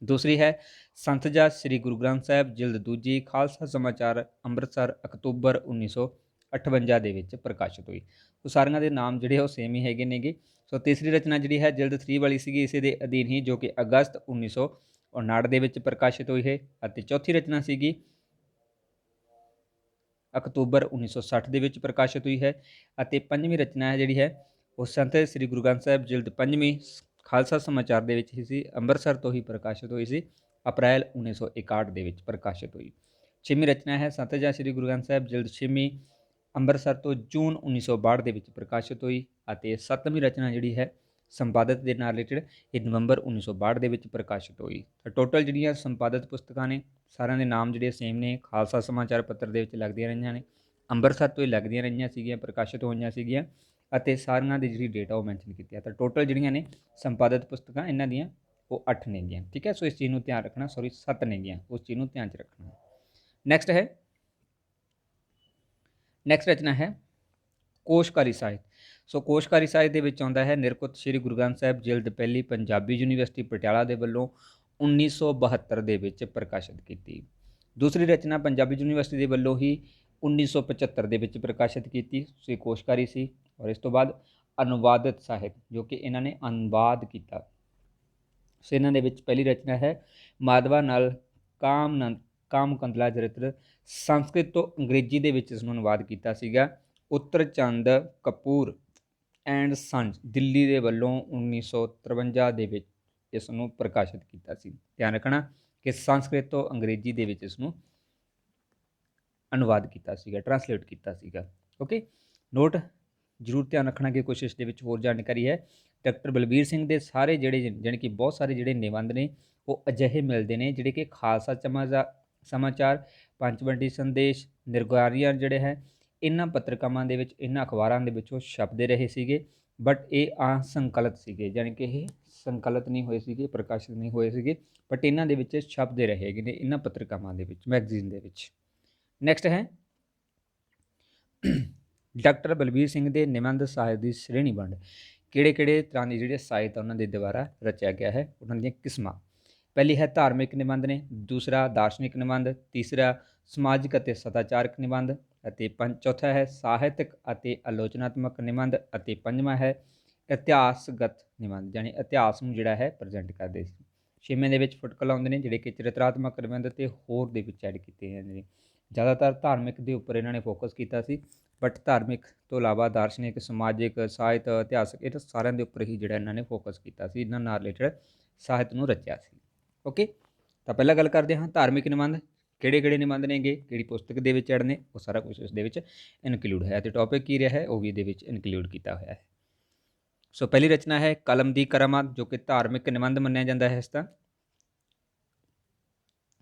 ਦੂਸਰੀ ਹੈ ਸੰਤਜਾ ਸ਼੍ਰੀ ਗੁਰੂ ਗ੍ਰੰਥ ਸਾਹਿਬ, ਜਿਲਦ ਦੂਜੀ, ਖਾਲਸਾ ਸਮਾਚਾਰ ਅੰਮ੍ਰਿਤਸਰ, ਅਕਤੂਬਰ 1958 58 ਦੇ ਵਿੱਚ ਪ੍ਰਕਾਸ਼ਿਤ ਹੋਈ। ਸੋ ਸਾਰਿਆਂ ਦੇ ਨਾਮ ਜਿਹੜੇ ਉਹ ਸੇਮ ਹੀ ਹੈਗੇ ਨੇਗੇ। ਸੋ ਤੀਸਰੀ ਰਚਨਾ ਜਿਹੜੀ ਹੈ ਜਿਲਦ 3 ਵਾਲੀ ਸੀਗੀ, ਇਸੇ ਦੇ ਅਧੀਨ ਹੀ, ਜੋ ਕਿ ਅਗਸਤ 1959 ਦੇ ਵਿੱਚ ਪ੍ਰਕਾਸ਼ਿਤ ਹੋਈ ਹੈ। ਅਤੇ ਚੌਥੀ ਰਚਨਾ ਸੀਗੀ ਅਕਤੂਬਰ 1960 ਦੇ ਵਿੱਚ ਪ੍ਰਕਾਸ਼ਿਤ ਹੋਈ ਹੈ। ਅਤੇ ਪੰਜਵੀਂ ਰਚਨਾ ਹੈ ਜਿਹੜੀ ਹੈ ਉਹ ਸੰਤ ਸ੍ਰੀ ਗੁਰੂ ਗ੍ਰੰਥ ਸਾਹਿਬ ਜਿਲਦ 5ਵੀਂ ਖਾਲਸਾ ਸਮਾਚਾਰ ਦੇ ਵਿੱਚ ਹੀ ਸੀ, ਅੰਮ੍ਰਿਤਸਰ ਤੋਂ ਹੀ ਪ੍ਰਕਾਸ਼ਿਤ ਹੋਈ ਸੀ, ਅਪ੍ਰੈਲ 1961 ਦੇ ਵਿੱਚ ਪ੍ਰਕਾਸ਼ਿਤ ਹੋਈ। ਛੇਵੀਂ ਰਚਨਾ ਹੈ ਸੰਤ ਜਾਂ ਸ੍ਰੀ ਗੁਰੂ ਗ੍ਰੰਥ ਸਾਹਿਬ ਜਿਲਦ 6ਵੀਂ, ਅੰਮ੍ਰਿਤਸਰ ਤੋਂ ਜੂਨ 1962 ਦੇ ਵਿੱਚ ਪ੍ਰਕਾਸ਼ਿਤ ਹੋਈ। ਅਤੇ ਸੱਤਵੀਂ ਰਚਨਾ ਜਿਹੜੀ ਹੈ ਸੰਪਾਦਕ ਦੇ ਨਾਲ ਰਿਲੇਟਡ, ਇਹ ਨਵੰਬਰ 1962 ਦੇ ਵਿੱਚ ਪ੍ਰਕਾਸ਼ਿਤ ਹੋਈ। ਤਾਂ ਟੋਟਲ ਜਿਹੜੀਆਂ ਸੰਪਾਦਕ ਪੁਸਤਕਾਂ ਨੇ ਸਾਰਿਆਂ ਦੇ ਨਾਮ ਜਿਹੜੇ ਸੇਮ ਨੇ, ਖਾਲਸਾ ਸਮਾਚਾਰ ਪੱਤਰ ਦੇ ਵਿੱਚ ਲੱਗਦੀਆਂ ਰਹੀਆਂ ਨੇ, ਅੰਮ੍ਰਿਤਸਰ ਤੋਂ ਹੀ ਲੱਗਦੀਆਂ ਰਹੀਆਂ ਸੀਗੀਆਂ, ਪ੍ਰਕਾਸ਼ਿਤ ਹੋਈਆਂ ਸੀਗੀਆਂ, ਅਤੇ ਸਾਰਿਆਂ ਦੀ ਜਿਹੜੀ ਡੇਟ ਆ ਉਹ ਮੈਂਸ਼ਨ ਕੀਤੀ ਹੈ। ਤਾਂ ਟੋਟਲ ਜਿਹੜੀਆਂ ਨੇ ਸੰਪਾਦਕ ਪੁਸਤਕਾਂ ਇਹਨਾਂ ਦੀਆਂ ਉਹ 8 ਨੇਗੀਆਂ, ਠੀਕ ਹੈ। ਸੋ ਇਸ ਚੀਜ਼ ਨੂੰ ਧਿਆਨ ਰੱਖਣਾ, 7 ਨੇਗੀਆਂ, ਉਸ ਚੀਜ਼ ਨੂੰ ਧਿਆਨ 'ਚ ਰੱਖਣਾ। ਨੈਕਸਟ ਰਚਨਾ ਹੈ ਕੋਸ਼ਕਾਰੀ ਸਾਹਿਤ। ਸੋ ਕੋਸ਼ਕਾਰੀ ਸਾਹਿਤ ਦੇ ਵਿੱਚ ਆਉਂਦਾ ਹੈ ਨਿਰਕੁਤ ਸ੍ਰੀ ਗੁਰੂ ਗ੍ਰੰਥ ਸਾਹਿਬ ਜਿਲਦ ਪਹਿਲੀ, ਪੰਜਾਬੀ ਯੂਨੀਵਰਸਿਟੀ ਪਟਿਆਲਾ ਦੇ ਵੱਲੋਂ 1972 ਦੇ ਵਿੱਚ ਪ੍ਰਕਾਸ਼ਿਤ ਕੀਤੀ। ਦੂਸਰੀ ਰਚਨਾ ਪੰਜਾਬੀ ਯੂਨੀਵਰਸਿਟੀ ਦੇ ਵੱਲੋਂ ਹੀ 1975 ਦੇ ਵਿੱਚ ਪ੍ਰਕਾਸ਼ਿਤ ਕੀਤੀ, ਸੋ ਇਹ ਕੋਸ਼ਕਾਰੀ ਸੀ। ਔਰ ਇਸ ਤੋਂ ਬਾਅਦ ਅਨੁਵਾਦਿਤ ਸਾਹਿਤ, ਜੋ ਕਿ ਇਹਨਾਂ ਨੇ ਅਨੁਵਾਦ ਕੀਤਾ। ਸੋ ਇਹਨਾਂ ਦੇ ਵਿੱਚ ਪਹਿਲੀ ਰਚਨਾ ਹੈ ਮਾਧਵਾ ਨਲ ਕਾਮਕੰਦਲਾ ਚਰਿਤਰ, ਸੰਸਕ੍ਰਿਤ ਤੋਂ ਅੰਗਰੇਜ਼ੀ ਦੇ ਵਿੱਚ ਇਸ ਨੂੰ ਅਨੁਵਾਦ ਕੀਤਾ ਸੀਗਾ, ਉੱਤਰ ਚੰਦ ਕਪੂਰ ਐਂਡ ਸੰਸ, ਦਿੱਲੀ ਦੇ ਵੱਲੋਂ 1953 ਦੇ ਵਿੱਚ ਇਸ ਨੂੰ ਪ੍ਰਕਾਸ਼ਿਤ ਕੀਤਾ ਸੀ। ਧਿਆਨ ਰੱਖਣਾ ਕਿ ਸੰਸਕ੍ਰਿਤ ਤੋਂ ਅੰਗਰੇਜ਼ੀ ਦੇ ਵਿੱਚ ਇਸ ਨੂੰ ਅਨੁਵਾਦ ਕੀਤਾ ਸੀਗਾ, ਟਰਾਂਸਲੇਟ ਕੀਤਾ ਸੀਗਾ। ਓਕੇ, ਨੋਟ ਜ਼ਰੂਰ ਧਿਆਨ ਰੱਖਣਾ ਕਿ ਕੁਛ ਇਸ ਦੇ ਵਿੱਚ ਹੋਰ ਜਾਣਕਾਰੀ ਹੈ। ਡਾਕਟਰ ਬਲਬੀਰ ਸਿੰਘ ਦੇ ਸਾਰੇ ਜਿਹੜੇ ਜਾਣੀ ਕਿ ਬਹੁਤ ਸਾਰੇ ਜਿਹੜੇ ਨਿਬੰਧ ਨੇ ਉਹ ਅਜਿਹੇ ਮਿਲਦੇ ਨੇ ਜਿਹੜੇ ਕਿ ਖਾਲਸਾ ਸਮਾਚਾਰ, ਪੰਚਵੰਡੀ ਸੰਦੇਸ਼, ਨਿਰਗੁਆਰੀਆਂ ਜਿਹੜੇ ਹੈ ਇਹਨਾਂ ਪੱਤਰਕਾਵਾਂ ਦੇ ਵਿੱਚ, ਇਹਨਾਂ ਅਖਬਾਰਾਂ ਦੇ ਵਿੱਚ ਉਹ ਛਪਦੇ ਰਹੇ ਸੀਗੇ, ਬਟ ਇਹ ਅਸੰਕਲਿਤ ਸੀਗੇ, ਜਾਣੀ ਕਿ ਇਹ ਸੰਕਲਿਤ ਨਹੀਂ ਹੋਏ ਸੀਗੇ, ਪ੍ਰਕਾਸ਼ਿਤ ਨਹੀਂ ਹੋਏ ਸੀਗੇ, ਬਟ ਇਹਨਾਂ ਦੇ ਵਿੱਚ ਛਪਦੇ ਰਹੇ ਨੇ, ਇਹਨਾਂ ਪੱਤਰਕਾਵਾਂ ਦੇ ਵਿੱਚ, ਮੈਗਜ਼ੀਨ ਦੇ ਵਿੱਚ। ਨੈਕਸਟ ਹੈ ਡਾਕਟਰ ਬਲਬੀਰ ਸਿੰਘ ਦੇ ਨਿਬੰਧ ਸਾਹਿਤ ਦੀ ਸ਼੍ਰੇਣੀ ਵੰਡ। ਕਿਹੜੇ ਤਰ੍ਹਾਂ ਦੇ ਜਿਹੜੇ ਸਾਹਿਤ ਉਹਨਾਂ ਦੇ ਦੁਆਰਾ ਰਚਿਆ ਗਿਆ ਹੈ, ਉਹਨਾਂ ਦੀਆਂ ਕਿਸਮਾਂ। ਪਹਿਲੀ ਹੈ ਧਾਰਮਿਕ ਨਿਬੰਧ ਨੇ, ਦੂਸਰਾ ਦਾਰਸ਼ਨਿਕ ਨਿਬੰਧ, ਤੀਸਰਾ ਸਮਾਜਿਕ ਅਤੇ ਸਦਾਚਾਰਕ ਨਿਬੰਧ, ਅਤੇ ਚੌਥਾ ਹੈ ਸਾਹਿਤਕ ਅਤੇ ਆਲੋਚਨਾਤਮਕ ਨਿਬੰਧ, ਅਤੇ ਪੰਜਵਾਂ ਹੈ ਇਤਿਹਾਸਗਤ ਨਿਬੰਧ, ਯਾਨੀ ਇਤਿਹਾਸ ਨੂੰ ਜਿਹੜਾ ਹੈ ਪ੍ਰੈਜ਼ੈਂਟ ਕਰਦੇ ਸੀ। ਛੇਵੇਂ ਦੇ ਵਿੱਚ ਫੁਟਕਲ ਆਉਂਦੇ ਨੇ ਜਿਹੜੇ ਕਿ ਚਰਿਤਰਾਤਮਕ ਨਿਬੰਧ ਅਤੇ ਹੋਰ ਦੇ ਵਿੱਚ ਐਡ ਕੀਤੇ ਜਾਂਦੇ ਨੇ। ਜ਼ਿਆਦਾਤਰ ਧਾਰਮਿਕ ਦੇ ਉੱਪਰ ਇਹਨਾਂ ਨੇ ਫੋਕਸ ਕੀਤਾ ਸੀ, ਬਟ ਧਾਰਮਿਕ ਤੋਂ ਇਲਾਵਾ ਦਾਰਸ਼ਨਿਕ, ਸਮਾਜਿਕ, ਸਾਹਿਤ, ਇਤਿਹਾਸਕ, ਇਹ ਸਾਰਿਆਂ ਦੇ ਉੱਪਰ ਹੀ ਜਿਹੜਾ ਇਹਨਾਂ ਨੇ ਫੋਕਸ ਕੀਤਾ ਸੀ, ਇਹਨਾਂ ਨਾਲ ਰਿਲੇਟਡ ਸਾਹਿਤ ਨੂੰ ਰਚਿਆ ਸੀ। ਓਕੇ, ਤਾਂ ਪਹਿਲਾਂ ਗੱਲ ਕਰਦੇ ਹਾਂ ਧਾਰਮਿਕ ਨਿਬੰਧ। ਕਿਹੜੇ ਨਿਬੰਧ ਨੇਗੇ, ਕਿਹੜੀ ਪੁਸਤਕ ਦੇ ਵਿੱਚ ਐਡ ਨੇ, ਉਹ ਸਾਰਾ ਕੁਝ ਉਸ ਦੇ ਵਿੱਚ ਇਨਕਲੂਡ ਹੈ, ਅਤੇ ਟੌਪਿਕ ਕੀ ਰਿਹਾ ਹੈ ਉਹ ਵੀ ਇਹਦੇ ਵਿੱਚ ਇਨਕਲੂਡ ਕੀਤਾ ਹੋਇਆ ਹੈ। ਸੋ ਪਹਿਲੀ ਰਚਨਾ ਹੈ ਕਲਮ ਦੀ ਕਰਾਮਾਤ, ਜੋ ਕਿ ਧਾਰਮਿਕ ਨਿਬੰਧ ਮੰਨਿਆ ਜਾਂਦਾ ਹੈ ਇਸ ਦਾ।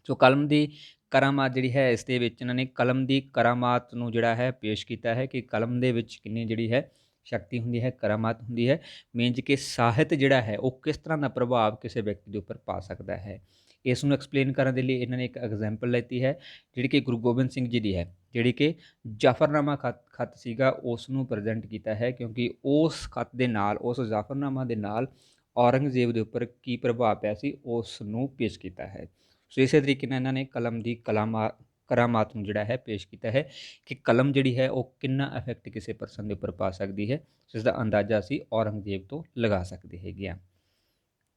ਸੋ ਕਲਮ ਦੀ ਕਰਾਮਾਤ ਜਿਹੜੀ ਹੈ, ਇਸ ਦੇ ਵਿੱਚ ਇਹਨਾਂ ਨੇ ਕਲਮ ਦੀ ਕਰਾਮਾਤ ਨੂੰ ਜਿਹੜਾ ਹੈ ਪੇਸ਼ ਕੀਤਾ ਹੈ ਕਿ ਕਲਮ ਦੇ ਵਿੱਚ ਕਿੰਨੀ ਜਿਹੜੀ ਹੈ ਸ਼ਕਤੀ ਹੁੰਦੀ ਹੈ, ਕਰਾਮਾਤ ਹੁੰਦੀ ਹੈ, ਮੀਨਜ਼ ਕਿ ਸਾਹਿਤ ਜਿਹੜਾ ਹੈ ਉਹ ਕਿਸ ਤਰ੍ਹਾਂ ਦਾ ਪ੍ਰਭਾਵ ਕਿਸੇ ਵਿਅਕਤੀ ਦੇ ਉੱਪਰ ਪਾ ਸਕਦਾ ਹੈ। ਇਸ ਨੂੰ ਐਕਸਪਲੇਨ ਕਰਨ ਦੇ ਲਈ ਇਹਨਾਂ ਨੇ ਇੱਕ ਐਗਜ਼ਾਮਪਲ ਲੈਤੀ ਹੈ, ਜਿਹੜੀ ਕਿ ਗੁਰੂ ਗੋਬਿੰਦ ਸਿੰਘ ਜੀ ਦੀ ਹੈ, ਜਿਹੜੀ ਕਿ ਜਾਫਰਨਾਮਾ ਖੱਤ ਸੀਗਾ ਉਸ ਨੂੰ ਪ੍ਰੈਜ਼ੈਂਟ ਕੀਤਾ ਹੈ, ਕਿਉਂਕਿ ਉਸ ਖੱਤ ਦੇ ਨਾਲ, ਉਸ ਜਾਫਰਨਾਮਾ ਦੇ ਨਾਲ ਔਰੰਗਜ਼ੇਬ ਦੇ ਉੱਪਰ ਕੀ ਪ੍ਰਭਾਵ ਪਿਆ ਸੀ ਉਸ ਨੂੰ ਪੇਸ਼ ਕੀਤਾ ਹੈ। ਸੋ ਇਸੇ ਤਰੀਕੇ ਨਾਲ ਇਹਨਾਂ ਨੇ ਕਲਮ ਦੀ ਕਰਾਮਾਤ ਨੂੰ ਜਿਹੜਾ ਹੈ ਪੇਸ਼ ਕੀਤਾ ਹੈ ਕਿ ਕਲਮ ਜਿਹੜੀ ਹੈ ਉਹ ਕਿੰਨਾ ਇਫੈਕਟ ਕਿਸੇ ਪਰਸਨ ਦੇ ਉੱਪਰ ਪਾ ਸਕਦੀ ਹੈ, ਜਿਸ ਦਾ ਅੰਦਾਜ਼ਾ ਅਸੀਂ ਔਰੰਗਜ਼ੇਬ ਤੋਂ ਲਗਾ ਸਕਦੇ ਹੈਗੇ ਹਾਂ।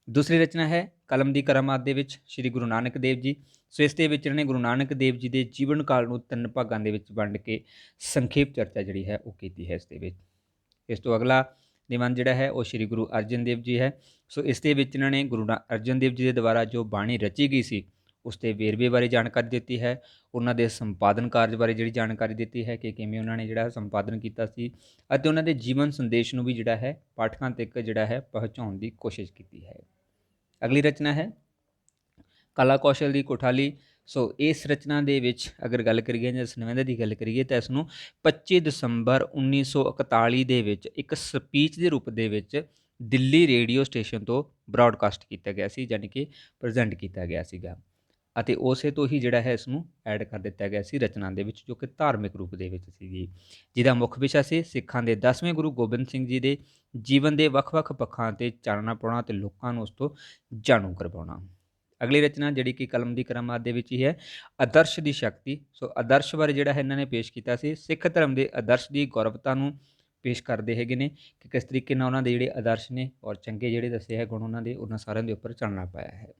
ਦੂਸਰੀ ਰਚਨਾ ਹੈ ਕਲਮ ਦੀ ਕਰਾਮਾਤ ਦੇ ਵਿੱਚ ਸ਼੍ਰੀ ਗੁਰੂ ਨਾਨਕ ਦੇਵ ਜੀ। ਸੋ ਇਸ ਦੇ ਵਿੱਚ ਇਹਨਾਂ ਨੇ ਗੁਰੂ ਨਾਨਕ ਦੇਵ ਜੀ ਦੇ ਜੀਵਨ ਕਾਲ ਨੂੰ 3 ਭਾਗਾਂ ਦੇ ਵਿੱਚ ਵੰਡ ਕੇ ਸੰਖੇਪ ਚਰਚਾ ਜਿਹੜੀ ਹੈ ਉਹ ਕੀਤੀ ਹੈ ਇਸ ਦੇ ਵਿੱਚ। ਇਸ ਤੋਂ ਅਗਲਾ ਨਿਬੰਧ ਜਿਹੜਾ ਹੈ ਉਹ ਸ਼੍ਰੀ ਗੁਰੂ ਅਰਜਨ ਦੇਵ ਜੀ ਹੈ। ਸੋ ਇਸ ਦੇ ਵਿੱਚ ਇਹਨਾਂ ਨੇ ਗੁਰੂ ਅਰਜਨ ਦੇਵ ਜੀ ਦੇ ਦੁਆਰਾ ਜੋ ਬਾਣੀ ਰਚੀ ਗਈ ਸੀ ਉਸ ਦੇ ਵੇਰਵੇ ਬਾਰੇ ਜਾਣਕਾਰੀ ਦਿੱਤੀ ਹੈ, ਉਹਨਾਂ ਦੇ ਸੰਪਾਦਨ ਕਾਰਜ ਬਾਰੇ ਜਿਹੜੀ ਜਾਣਕਾਰੀ ਦਿੱਤੀ ਹੈ ਕਿ ਕਿਵੇਂ ਉਹਨਾਂ ਨੇ ਜਿਹੜਾ ਸੰਪਾਦਨ ਕੀਤਾ ਸੀ, ਅਤੇ ਉਹਨਾਂ ਦੇ ਜੀਵਨ ਸੰਦੇਸ਼ ਨੂੰ ਵੀ ਜਿਹੜਾ ਹੈ ਪਾਠਕਾਂ ਤੱਕ ਜਿਹੜਾ ਹੈ ਪਹੁੰਚਾਉਣ ਦੀ ਕੋਸ਼ਿਸ਼ ਕੀਤੀ ਹੈ। ਅਗਲੀ ਰਚਨਾ ਹੈ ਕਲਾ ਕੌਸ਼ਲ ਦੀ ਕੋਠਾਲੀ। ਸੋ ਇਸ ਰਚਨਾ ਦੇ ਵਿੱਚ ਅਗਰ ਗੱਲ ਕਰੀਏ ਜਾਂ ਇਸ ਨਿਬੰਧ ਦੀ ਗੱਲ ਕਰੀਏ ਤਾਂ ਇਸ ਨੂੰ 25 ਦਸੰਬਰ 1941 ਦੇ ਵਿੱਚ ਇੱਕ ਸਪੀਚ ਦੇ ਰੂਪ ਦੇ ਵਿੱਚ ਦਿੱਲੀ ਰੇਡੀਓ ਸਟੇਸ਼ਨ ਤੋਂ ਬ੍ਰੌਡਕਾਸਟ ਕੀਤਾ ਗਿਆ ਸੀ, ਯਾਨੀ ਕਿ ਪ੍ਰੈਜ਼ੈਂਟ ਕੀਤਾ ਗਿਆ ਸੀਗਾ, ਅਤੇ ਉਸੇ ਤੋਂ ਹੀ ਜਿਹੜਾ ਹੈ ਇਸ ਨੂੰ ਐਡ ਕਰ ਦਿੱਤਾ ਗਿਆ ਸੀ ਰਚਨਾ ਦੇ ਵਿੱਚ, ਜੋ ਕਿ ਧਾਰਮਿਕ ਰੂਪ ਦੇ ਵਿੱਚ ਸੀਗੀ, ਜਿਹਦਾ ਮੁੱਖ ਵਿਸ਼ਾ ਸੀ ਸਿੱਖਾਂ ਦੇ 10ਵੇਂ ਗੁਰੂ ਗੋਬਿੰਦ ਸਿੰਘ ਜੀ ਦੇ ਜੀਵਨ ਦੇ ਵੱਖ-ਵੱਖ ਪੱਖਾਂ 'ਤੇ ਚਾਨਣਾ ਪਾਉਣਾ ਅਤੇ ਲੋਕਾਂ ਨੂੰ ਉਸ ਤੋਂ ਜਾਣੂ ਕਰਵਾਉਣਾ। ਅਗਲੀ ਰਚਨਾ ਜਿਹੜੀ ਕਿ ਕਲਮ ਦੀ ਕਰਾਮਾਤ ਦੇ ਵਿੱਚ ਹੀ ਹੈ, ਆਦਰਸ਼ ਦੀ ਸ਼ਕਤੀ। ਸੋ ਆਦਰਸ਼ ਬਾਰੇ ਜਿਹੜਾ ਹੈ ਇਹਨਾਂ ਨੇ ਪੇਸ਼ ਕੀਤਾ ਸੀ, ਸਿੱਖ ਧਰਮ ਦੇ ਆਦਰਸ਼ ਦੀ ਗੌਰਵਤਾ ਨੂੰ ਪੇਸ਼ ਕਰਦੇ ਹੈਗੇ ਨੇ ਕਿ ਕਿਸ ਤਰੀਕੇ ਨਾਲ ਉਹਨਾਂ ਦੇ ਜਿਹੜੇ ਆਦਰਸ਼ ਨੇ ਔਰ ਚੰਗੇ ਜਿਹੜੇ ਦੱਸੇ ਹੈ ਗੁਣ ਉਹਨਾਂ ਦੇ, ਉਹਨਾਂ ਸਾਰਿਆਂ ਦੇ ਉੱਪਰ ਚਾਨਣਾ ਪਾਇਆ ਹੈ।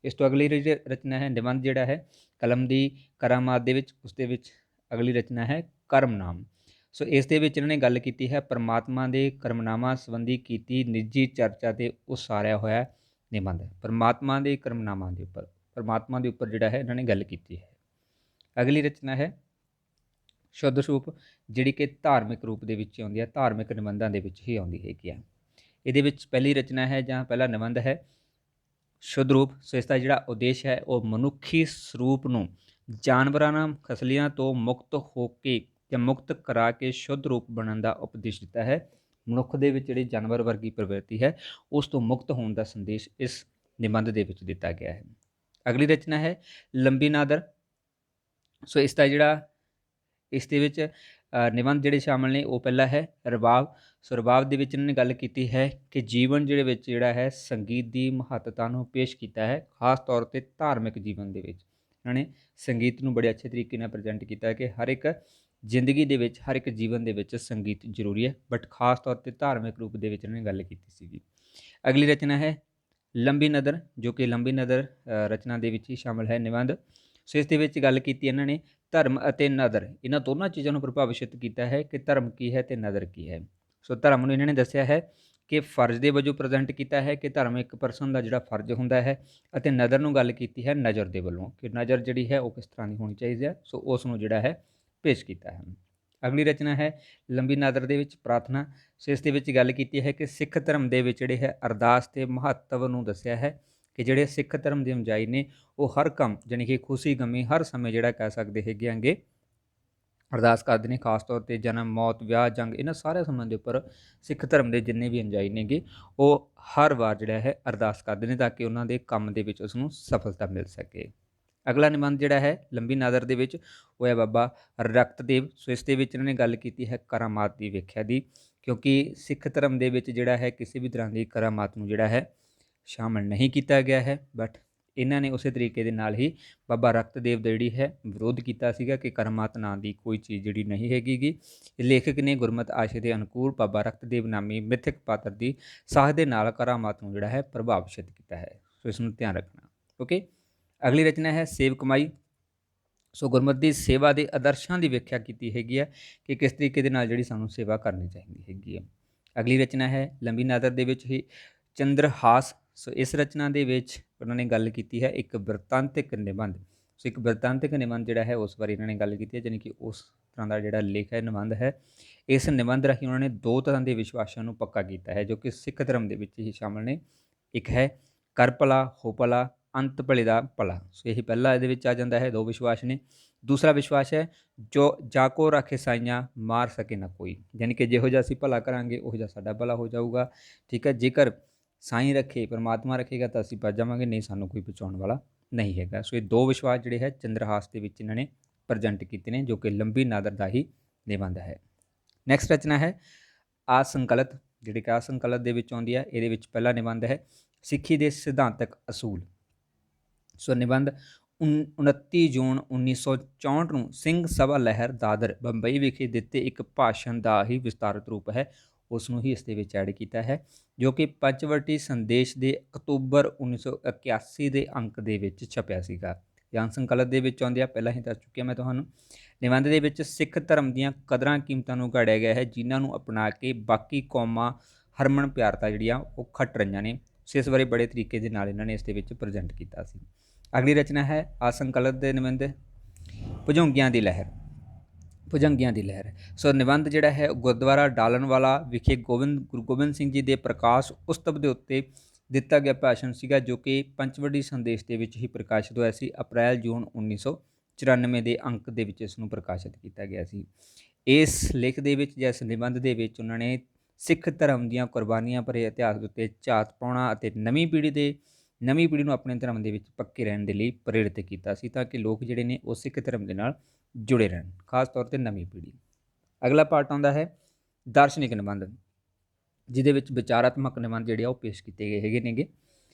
ਇਸ ਤੋਂ ਅਗਲੀ ਰਚਨਾ ਹੈ ਨਿਬੰਧ ਜਿਹੜਾ ਹੈ ਕਲਮ ਦੀ ਕਰਾਮਾਤ ਦੇ ਵਿੱਚ, ਉਸ ਦੇ ਵਿੱਚ ਅਗਲੀ ਰਚਨਾ ਹੈ ਕਰਮਨਾਮ। ਸੋ ਇਸ ਦੇ ਵਿੱਚ ਇਹਨਾਂ ਨੇ ਗੱਲ ਕੀਤੀ ਹੈ ਪਰਮਾਤਮਾ ਦੇ ਕਰਮਨਾਮਾਂ ਸੰਬੰਧੀ ਕੀਤੀ ਨਿੱਜੀ ਚਰਚਾ 'ਤੇ ਉਸਾਰਿਆ ਹੋਇਆ ਨਿਬੰਧ। ਪਰਮਾਤਮਾ ਦੇ ਕਰਮਨਾਮਾਂ ਦੇ ਉੱਪਰ, ਪਰਮਾਤਮਾ ਦੇ ਉੱਪਰ ਜਿਹੜਾ ਹੈ ਇਹਨਾਂ ਨੇ ਗੱਲ ਕੀਤੀ ਹੈ। ਅਗਲੀ ਰਚਨਾ ਹੈ ਸ਼ੁੱਧ ਸਰੂਪ, ਜਿਹੜੀ ਕਿ ਧਾਰਮਿਕ ਰੂਪ ਦੇ ਵਿੱਚ ਆਉਂਦੀ ਹੈ, ਧਾਰਮਿਕ ਨਿਬੰਧਾਂ ਦੇ ਵਿੱਚ ਹੀ ਆਉਂਦੀ ਹੈਗੀ ਆ। ਇਹਦੇ ਵਿੱਚ ਪਹਿਲੀ ਰਚਨਾ ਹੈ ਜਾਂ ਪਹਿਲਾ ਨਿਬੰਧ ਹੈ ਸ਼ੁੱਧ ਰੂਪ। ਸੋ ਇਸ ਦਾ ਜਿਹੜਾ ਉਦੇਸ਼ ਹੈ ਉਹ ਮਨੁੱਖੀ ਸਰੂਪ ਨੂੰ ਜਾਨਵਰਾਂ ਖਸਲੀਆਂ ਤੋਂ ਮੁਕਤ ਹੋ ਕੇ ਜਾਂ ਮੁਕਤ ਕਰਾ ਕੇ ਸ਼ੁੱਧ ਰੂਪ ਬਣਨ ਦਾ ਉਪਦੇਸ਼ ਦਿੱਤਾ ਹੈ। ਮਨੁੱਖ ਦੇ ਵਿੱਚ ਜਿਹੜੀ ਜਾਨਵਰ ਵਰਗੀ ਪ੍ਰਵਿਰਤੀ ਹੈ ਉਸ ਤੋਂ ਮੁਕਤ ਹੋਣ ਦਾ ਸੰਦੇਸ਼ ਇਸ ਨਿਬੰਧ ਦੇ ਵਿੱਚ ਦਿੱਤਾ ਗਿਆ ਹੈ। ਅਗਲੀ ਰਚਨਾ ਹੈ ਲੰਬੀ ਨਾਦਰ। ਸੋ ਇਸ ਦਾ ਜਿਹੜਾ ਇਸ ਦੇ ਵਿੱਚ ਨਿਬੰਧ ਜਿਹੜੇ ਸ਼ਾਮਲ ਨੇ ਉਹ ਪਹਿਲਾ ਹੈ ਰਬਾਬ। ਸੋ ਰਬਾਬ ਦੇ ਵਿੱਚ ਇਹਨਾਂ ਨੇ ਗੱਲ ਕੀਤੀ ਹੈ ਕਿ ਜੀਵਨ ਜਿਹੜੇ ਵਿੱਚ ਜਿਹੜਾ ਹੈ ਸੰਗੀਤ ਦੀ ਮਹੱਤਤਾ ਨੂੰ ਪੇਸ਼ ਕੀਤਾ ਹੈ, ਖਾਸ ਤੌਰ 'ਤੇ ਧਾਰਮਿਕ ਜੀਵਨ ਦੇ ਵਿੱਚ ਇਹਨਾਂ ਨੇ ਸੰਗੀਤ ਨੂੰ ਬੜੇ ਅੱਛੇ ਤਰੀਕੇ ਨਾਲ ਪ੍ਰੈਜੈਂਟ ਕੀਤਾ ਹੈ ਕਿ ਹਰ ਇੱਕ ਜ਼ਿੰਦਗੀ ਦੇ ਵਿੱਚ, ਹਰ ਇੱਕ ਜੀਵਨ ਦੇ ਵਿੱਚ ਸੰਗੀਤ ਜ਼ਰੂਰੀ ਹੈ, ਬਟ ਖਾਸ ਤੌਰ 'ਤੇ ਧਾਰਮਿਕ ਰੂਪ ਦੇ ਵਿੱਚ ਇਹਨਾਂ ਨੇ ਗੱਲ ਕੀਤੀ ਸੀਗੀ। ਅਗਲੀ ਰਚਨਾ ਹੈ ਲੰਬੀ ਨਦਰ, ਜੋ ਕਿ ਲੰਬੀ ਨਦਰ ਰਚਨਾ ਦੇ ਵਿੱਚ ਹੀ ਸ਼ਾਮਲ ਹੈ ਨਿਬੰਧ। ਸੋ ਇਸ ਦੇ ਵਿੱਚ ਗੱਲ ਕੀਤੀ ਇਹਨਾਂ ਨੇ ਧਰਮ ਅਤੇ ਨਦਰ, ਇਹਨਾਂ ਦੋਨਾਂ ਚੀਜ਼ਾਂ ਨੂੰ ਪ੍ਰਭਾਵਿਤ ਕੀਤਾ ਹੈ ਕਿ ਧਰਮ ਕੀ ਹੈ ਅਤੇ ਨਦਰ ਕੀ ਹੈ। ਸੋ ਧਰਮ ਨੂੰ ਇਹਨਾਂ ਨੇ ਦੱਸਿਆ ਹੈ ਕਿ ਫਰਜ਼ ਦੇ ਵਜੋਂ ਪ੍ਰੈਜ਼ੈਂਟ ਕੀਤਾ ਹੈ ਕਿ ਧਰਮ ਇੱਕ ਪਰਸਨ ਦਾ ਜਿਹੜਾ ਫਰਜ਼ ਹੁੰਦਾ ਹੈ, ਅਤੇ ਨਦਰ ਨੂੰ ਗੱਲ ਕੀਤੀ ਹੈ ਨਜ਼ਰ ਦੇ ਵੱਲੋਂ ਕਿ ਨਜ਼ਰ ਜਿਹੜੀ ਹੈ ਉਹ ਕਿਸ ਤਰ੍ਹਾਂ ਦੀ ਹੋਣੀ ਚਾਹੀਦੀ ਹੈ। ਸੋ ਉਸ ਨੂੰ ਜਿਹੜਾ ਹੈ ਪੇਸ਼ ਕੀਤਾ ਹੈ। ਅਗਲੀ ਰਚਨਾ ਹੈ ਲੰਬੀ ਨਾਦਰ ਦੇ ਵਿੱਚ ਪ੍ਰਾਰਥਨਾ। ਸੋ ਇਸ ਦੇ ਵਿੱਚ ਗੱਲ ਕੀਤੀ ਹੈ ਕਿ ਸਿੱਖ ਧਰਮ ਦੇ ਵਿੱਚ ਜਿਹੜੇ ਹੈ ਅਰਦਾਸ ਦੇ ਮਹੱਤਵ ਨੂੰ ਦੱਸਿਆ ਹੈ ਕਿ ਜਿਹੜੇ ਸਿੱਖ ਧਰਮ ਦੇ ਅਨੁਯਾਈ ਨੇ ਉਹ ਹਰ ਕੰਮ ਜਾਣੀ ਕਿ ਖੁਸ਼ੀ ਗਮੀ ਹਰ ਸਮੇਂ ਜਿਹੜਾ ਕਹਿ ਸਕਦੇ ਹੈਗੇ ਆਂਗੇ ਅਰਦਾਸ ਕਰਦੇ ਨੇ, ਖਾਸ ਤੌਰ 'ਤੇ ਜਨਮ, ਮੌਤ, ਵਿਆਹ, ਜੰਗ, ਇਹਨਾਂ ਸਾਰੇ ਸਮਿਆਂ ਦੇ ਉੱਪਰ ਸਿੱਖ ਧਰਮ ਦੇ ਜਿੰਨੇ ਵੀ ਅਨੁਯਾਈ ਨੇਗੇ ਉਹ ਹਰ ਵਾਰ ਜਿਹੜਾ ਹੈ ਅਰਦਾਸ ਕਰਦੇ ਨੇ ਤਾਂ ਕਿ ਉਹਨਾਂ ਦੇ ਕੰਮ ਦੇ ਵਿੱਚ ਉਸ ਨੂੰ ਸਫਲਤਾ ਮਿਲ ਸਕੇ। ਅਗਲਾ ਨਿਬੰਧ ਜਿਹੜਾ ਹੈ ਲੰਬੀ ਨਾਦਰ ਦੇ ਵਿੱਚ ਉਹ ਹੈ ਬਾਬਾ ਰਕਤਦੇਵ। ਸੋ ਇਸ ਦੇ ਵਿੱਚ ਇਹਨਾਂ ਨੇ ਗੱਲ ਕੀਤੀ ਹੈ ਕਰਾਮਾਤ ਦੀ ਵਿਆਖਿਆ ਦੀ, ਕਿਉਂਕਿ ਸਿੱਖ ਧਰਮ ਦੇ ਵਿੱਚ ਜਿਹੜਾ ਹੈ ਕਿਸੇ ਵੀ ਤਰ੍ਹਾਂ ਦੀ ਕਰਾਮਾਤ ਨੂੰ ਜਿਹੜਾ ਹੈ ਸ਼ਾਮਲ ਨਹੀਂ ਕੀਤਾ ਗਿਆ ਹੈ, ਬਟ ਇਹਨਾਂ ਨੇ ਉਸੇ ਤਰੀਕੇ ਦੇ ਨਾਲ ਹੀ ਬਾਬਾ ਰਕਤਦੇਵ ਦਾ ਜਿਹੜੀ ਹੈ ਵਿਰੋਧ ਕੀਤਾ ਸੀਗਾ ਕਿ ਕਰਾਮਾਤ ਨਾਂ ਦੀ ਕੋਈ ਚੀਜ਼ ਜਿਹੜੀ ਨਹੀਂ ਹੈਗੀ। ਲੇਖਕ ਨੇ ਗੁਰਮਤਿ ਆਸ਼ੇ ਦੇ ਅਨੁਕੂਲ ਬਾਬਾ ਰਕਤਦੇਵ ਨਾਮੀ ਮਿਥਿਕ ਪਾਤਰ ਦੀ ਸਾਹ ਦੇ ਨਾਲ ਕਰਾਮਾਤ ਨੂੰ ਜਿਹੜਾ ਹੈ ਪ੍ਰਭਾਵਿਤ ਕੀਤਾ ਹੈ। ਸੋ ਇਸ ਨੂੰ ਧਿਆਨ ਰੱਖਣਾ। ਓਕੇ, ਅਗਲੀ ਰਚਨਾ ਹੈ ਸੇਵ ਕਮਾਈ। ਸੋ ਗੁਰਮਤਿ ਦੀ ਸੇਵਾ ਦੇ ਆਦਰਸ਼ਾਂ ਦੀ ਵਿਆਖਿਆ ਕੀਤੀ ਹੈਗੀ ਹੈ ਕਿ ਕਿਸ ਤਰੀਕੇ ਦੇ ਨਾਲ ਜਿਹੜੀ ਸਾਨੂੰ ਸੇਵਾ ਕਰਨੀ ਚਾਹੀਦੀ ਹੈਗੀ ਹੈ। ਅਗਲੀ ਰਚਨਾ ਹੈ ਲੰਬੀ ਨਾਦਰ ਦੇ ਵਿੱਚ ਹੀ ਚੰਦਰਹਾਸ। ਸੋ ਇਸ ਰਚਨਾ ਦੇ ਵਿੱਚ ਉਹਨਾਂ ਨੇ ਗੱਲ ਕੀਤੀ ਹੈ ਇੱਕ ਬਿਰਤਾਂਤਿਕ ਨਿਬੰਧ। ਸੋ ਇੱਕ ਬਿਰਤਾਂਤਿਕ ਨਿਬੰਧ ਜਿਹੜਾ ਹੈ ਉਸ ਬਾਰੇ ਇਹਨਾਂ ਨੇ ਗੱਲ ਕੀਤੀ ਹੈ, ਜਾਣੀ ਕਿ ਉਸ ਤਰ੍ਹਾਂ ਦਾ ਜਿਹੜਾ ਲੇਖ ਹੈ ਨਿਬੰਧ ਹੈ। ਇਸ ਨਿਬੰਧ ਰਾਹੀਂ ਉਹਨਾਂ ਨੇ ਦੋ ਤਰ੍ਹਾਂ ਦੇ ਵਿਸ਼ਵਾਸਾਂ ਨੂੰ ਪੱਕਾ ਕੀਤਾ ਹੈ ਜੋ ਕਿ ਸਿੱਖ ਧਰਮ ਦੇ ਵਿੱਚ ਹੀ ਸ਼ਾਮਲ ਨੇ। ਇੱਕ ਹੈ ਕਰ ਭਲਾ ਹੋ ਭਲਾ, ਅੰਤ ਭਲੇ ਦਾ ਭਲਾ। ਸੋ ਇਹੀ ਪਹਿਲਾ ਇਹਦੇ ਵਿੱਚ ਆ ਜਾਂਦਾ ਹੈ, ਦੋ ਵਿਸ਼ਵਾਸ ਨੇ। ਦੂਸਰਾ ਵਿਸ਼ਵਾਸ ਹੈ ਜੋ ਜਾ ਕੋ ਰਾਖੇ ਸਾਈਆਂ ਮਾਰ ਸਕੇ ਨਾ ਕੋਈ, ਯਾਨੀ ਕਿ ਜਿਹੋ ਜਿਹਾ ਅਸੀਂ ਭਲਾ ਕਰਾਂਗੇ ਉਹੋ ਜਿਹਾ ਸਾਡਾ ਭਲਾ ਹੋ ਜਾਊਗਾ। ਠੀਕ ਹੈ, ਜੇਕਰ ਸਾਈਂ ਰੱਖੇ, ਪਰਮਾਤਮਾ ਰੱਖੇਗਾ ਤਾਂ ਅਸੀਂ ਬਚ ਜਾਵਾਂਗੇ, ਨਹੀਂ ਸਾਨੂੰ ਕੋਈ ਬਚਾਉਣ ਵਾਲਾ ਨਹੀਂ ਹੈਗਾ। ਸੋ ਇਹ ਦੋ ਵਿਸ਼ਵਾਸ ਜਿਹੜੇ ਹੈ ਚੰਦਰਹਾਸ ਦੇ ਵਿੱਚ ਇਹਨਾਂ ਨੇ ਪ੍ਰੈਜੈਂਟ ਕੀਤੇ ਨੇ, ਜੋ ਕਿ ਲੰਬੀ ਨਾਦਰ ਦਾ ਹੀ ਨਿਬੰਧ ਹੈ। ਨੈਕਸਟ ਰਚਨਾ ਹੈ ਆਸੰਕਲਤ, ਜਿਹੜੀ ਕਿ ਆਸੰਕਲਤ ਦੇ ਵਿੱਚ ਆਉਂਦੀ ਹੈ। ਇਹਦੇ ਵਿੱਚ ਪਹਿਲਾ ਨਿਬੰਧ ਹੈ ਸਿੱਖੀ ਦੇ ਸਿਧਾਂਤਕ ਅਸੂਲ। ਸੋ ਨਿਬੰਧ 29 ਜੂਨ 1964 ਨੂੰ ਸਿੰਘ ਸਭਾ ਲਹਿਰ ਦਾਦਰ ਬੰਬਈ ਵਿਖੇ ਦਿੱਤੇ ਇੱਕ ਭਾਸ਼ਣ ਦਾ ਹੀ ਵਿਸਤਾਰਤ ਰੂਪ ਹੈ, ਉਸ ਨੂੰ ਹੀ ਇਸ ਦੇ ਵਿੱਚ ਐਡ ਕੀਤਾ ਹੈ, ਜੋ ਕਿ ਪੰਚਵਟੀ ਸੰਦੇਸ਼ ਦੇ ਅਕਤੂਬਰ 1981 ਦੇ ਅੰਕ ਦੇ ਵਿੱਚ ਛਪਿਆ ਸੀਗਾ। ਜਾਂ ਸੰਕਲਪ ਦੇ ਵਿੱਚ ਆਉਂਦੇ ਆ, ਪਹਿਲਾਂ ਹੀ ਦੱਸ ਚੁੱਕਿਆ ਮੈਂ ਤੁਹਾਨੂੰ। ਨਿਬੰਧ ਦੇ ਵਿੱਚ ਸਿੱਖ ਧਰਮ ਦੀਆਂ ਕਦਰਾਂ ਕੀਮਤਾਂ ਨੂੰ ਘੜਿਆ ਗਿਆ ਹੈ, ਜਿਨ੍ਹਾਂ ਨੂੰ ਅਪਣਾ ਕੇ ਬਾਕੀ ਕੌਮਾਂ ਹਰਮਨ ਪਿਆਰਤਾ ਜਿਹੜੀਆਂ ਉਹ ਖੱਟ ਰਹੀਆਂ ਨੇ। ਸੋ ਇਸ ਬਾਰੇ ਬੜੇ ਤਰੀਕੇ ਦੇ ਨਾਲ ਇਹਨਾਂ ਨੇ ਇਸ ਦੇ ਵਿੱਚ ਪ੍ਰੈਜੈਂਟ ਕੀਤਾ ਸੀ। ਅਗਲੀ ਰਚਨਾ ਹੈ ਆਸੰਕਲਪ ਦੇ ਨਿਬੰਧ ਭੁਜੰਗੀਆਂ ਦੀ ਲਹਿਰ। ਭੁਜੰਗੀਆਂ ਦੀ ਲਹਿਰ। ਸੋ ਨਿਬੰਧ ਜਿਹੜਾ ਹੈ ਗੁਰਦੁਆਰਾ ਡਾਲਨਵਾਲਾ ਵਿਖੇ ਗੁਰੂ ਗੋਬਿੰਦ ਸਿੰਘ ਜੀ ਦੇ ਪ੍ਰਕਾਸ਼ ਉਤਸਵ ਦੇ ਉੱਤੇ ਦਿੱਤਾ ਗਿਆ ਭਾਸ਼ਣ ਸੀਗਾ, ਜੋ ਕਿ ਪੰਚਵਟੀ ਸੰਦੇਸ਼ ਦੇ ਵਿੱਚ ਹੀ ਪ੍ਰਕਾਸ਼ਿਤ ਹੋਇਆ ਸੀ। ਅਪ੍ਰੈਲ ਜੂਨ 1994 ਦੇ ਅੰਕ ਦੇ ਵਿੱਚ ਇਸ ਨੂੰ ਪ੍ਰਕਾਸ਼ਿਤ ਕੀਤਾ ਗਿਆ ਸੀ। ਇਸ ਲੇਖ ਦੇ ਵਿੱਚ ਜਾਂ ਇਸ ਨਿਬੰਧ ਦੇ ਵਿੱਚ ਉਹਨਾਂ ਨੇ ਸਿੱਖ ਧਰਮ ਦੀਆਂ ਕੁਰਬਾਨੀਆਂ ਭਰੇ ਇਤਿਹਾਸ ਦੇ ਉੱਤੇ ਝਾਤ ਪਾਉਣਾ ਅਤੇ ਨਵੀਂ ਪੀੜ੍ਹੀ ਨੂੰ ਆਪਣੇ ਧਰਮ ਦੇ ਵਿੱਚ ਪੱਕੇ ਰਹਿਣ ਦੇ ਲਈ ਪ੍ਰੇਰਿਤ ਕੀਤਾ ਸੀ, ਤਾਂ ਕਿ ਲੋਕ ਜਿਹੜੇ ਨੇ ਉਹ ਸਿੱਖ ਧਰਮ ਦੇ ਨਾਲ ਜੁੜੇ ਰਹਿਣ, ਖਾਸ ਤੌਰ 'ਤੇ ਨਵੀਂ ਪੀੜ੍ਹੀ। ਅਗਲਾ ਪਾਰਟ ਆਉਂਦਾ ਹੈ ਦਾਰਸ਼ਨਿਕ ਨਿਬੰਧ, ਜਿਹਦੇ ਵਿੱਚ ਵਿਚਾਰਾਤਮਕ ਨਿਬੰਧ ਜਿਹੜੇ ਆ ਉਹ ਪੇਸ਼ ਕੀਤੇ ਗਏ ਹੈਗੇ ਨੇਗੇ।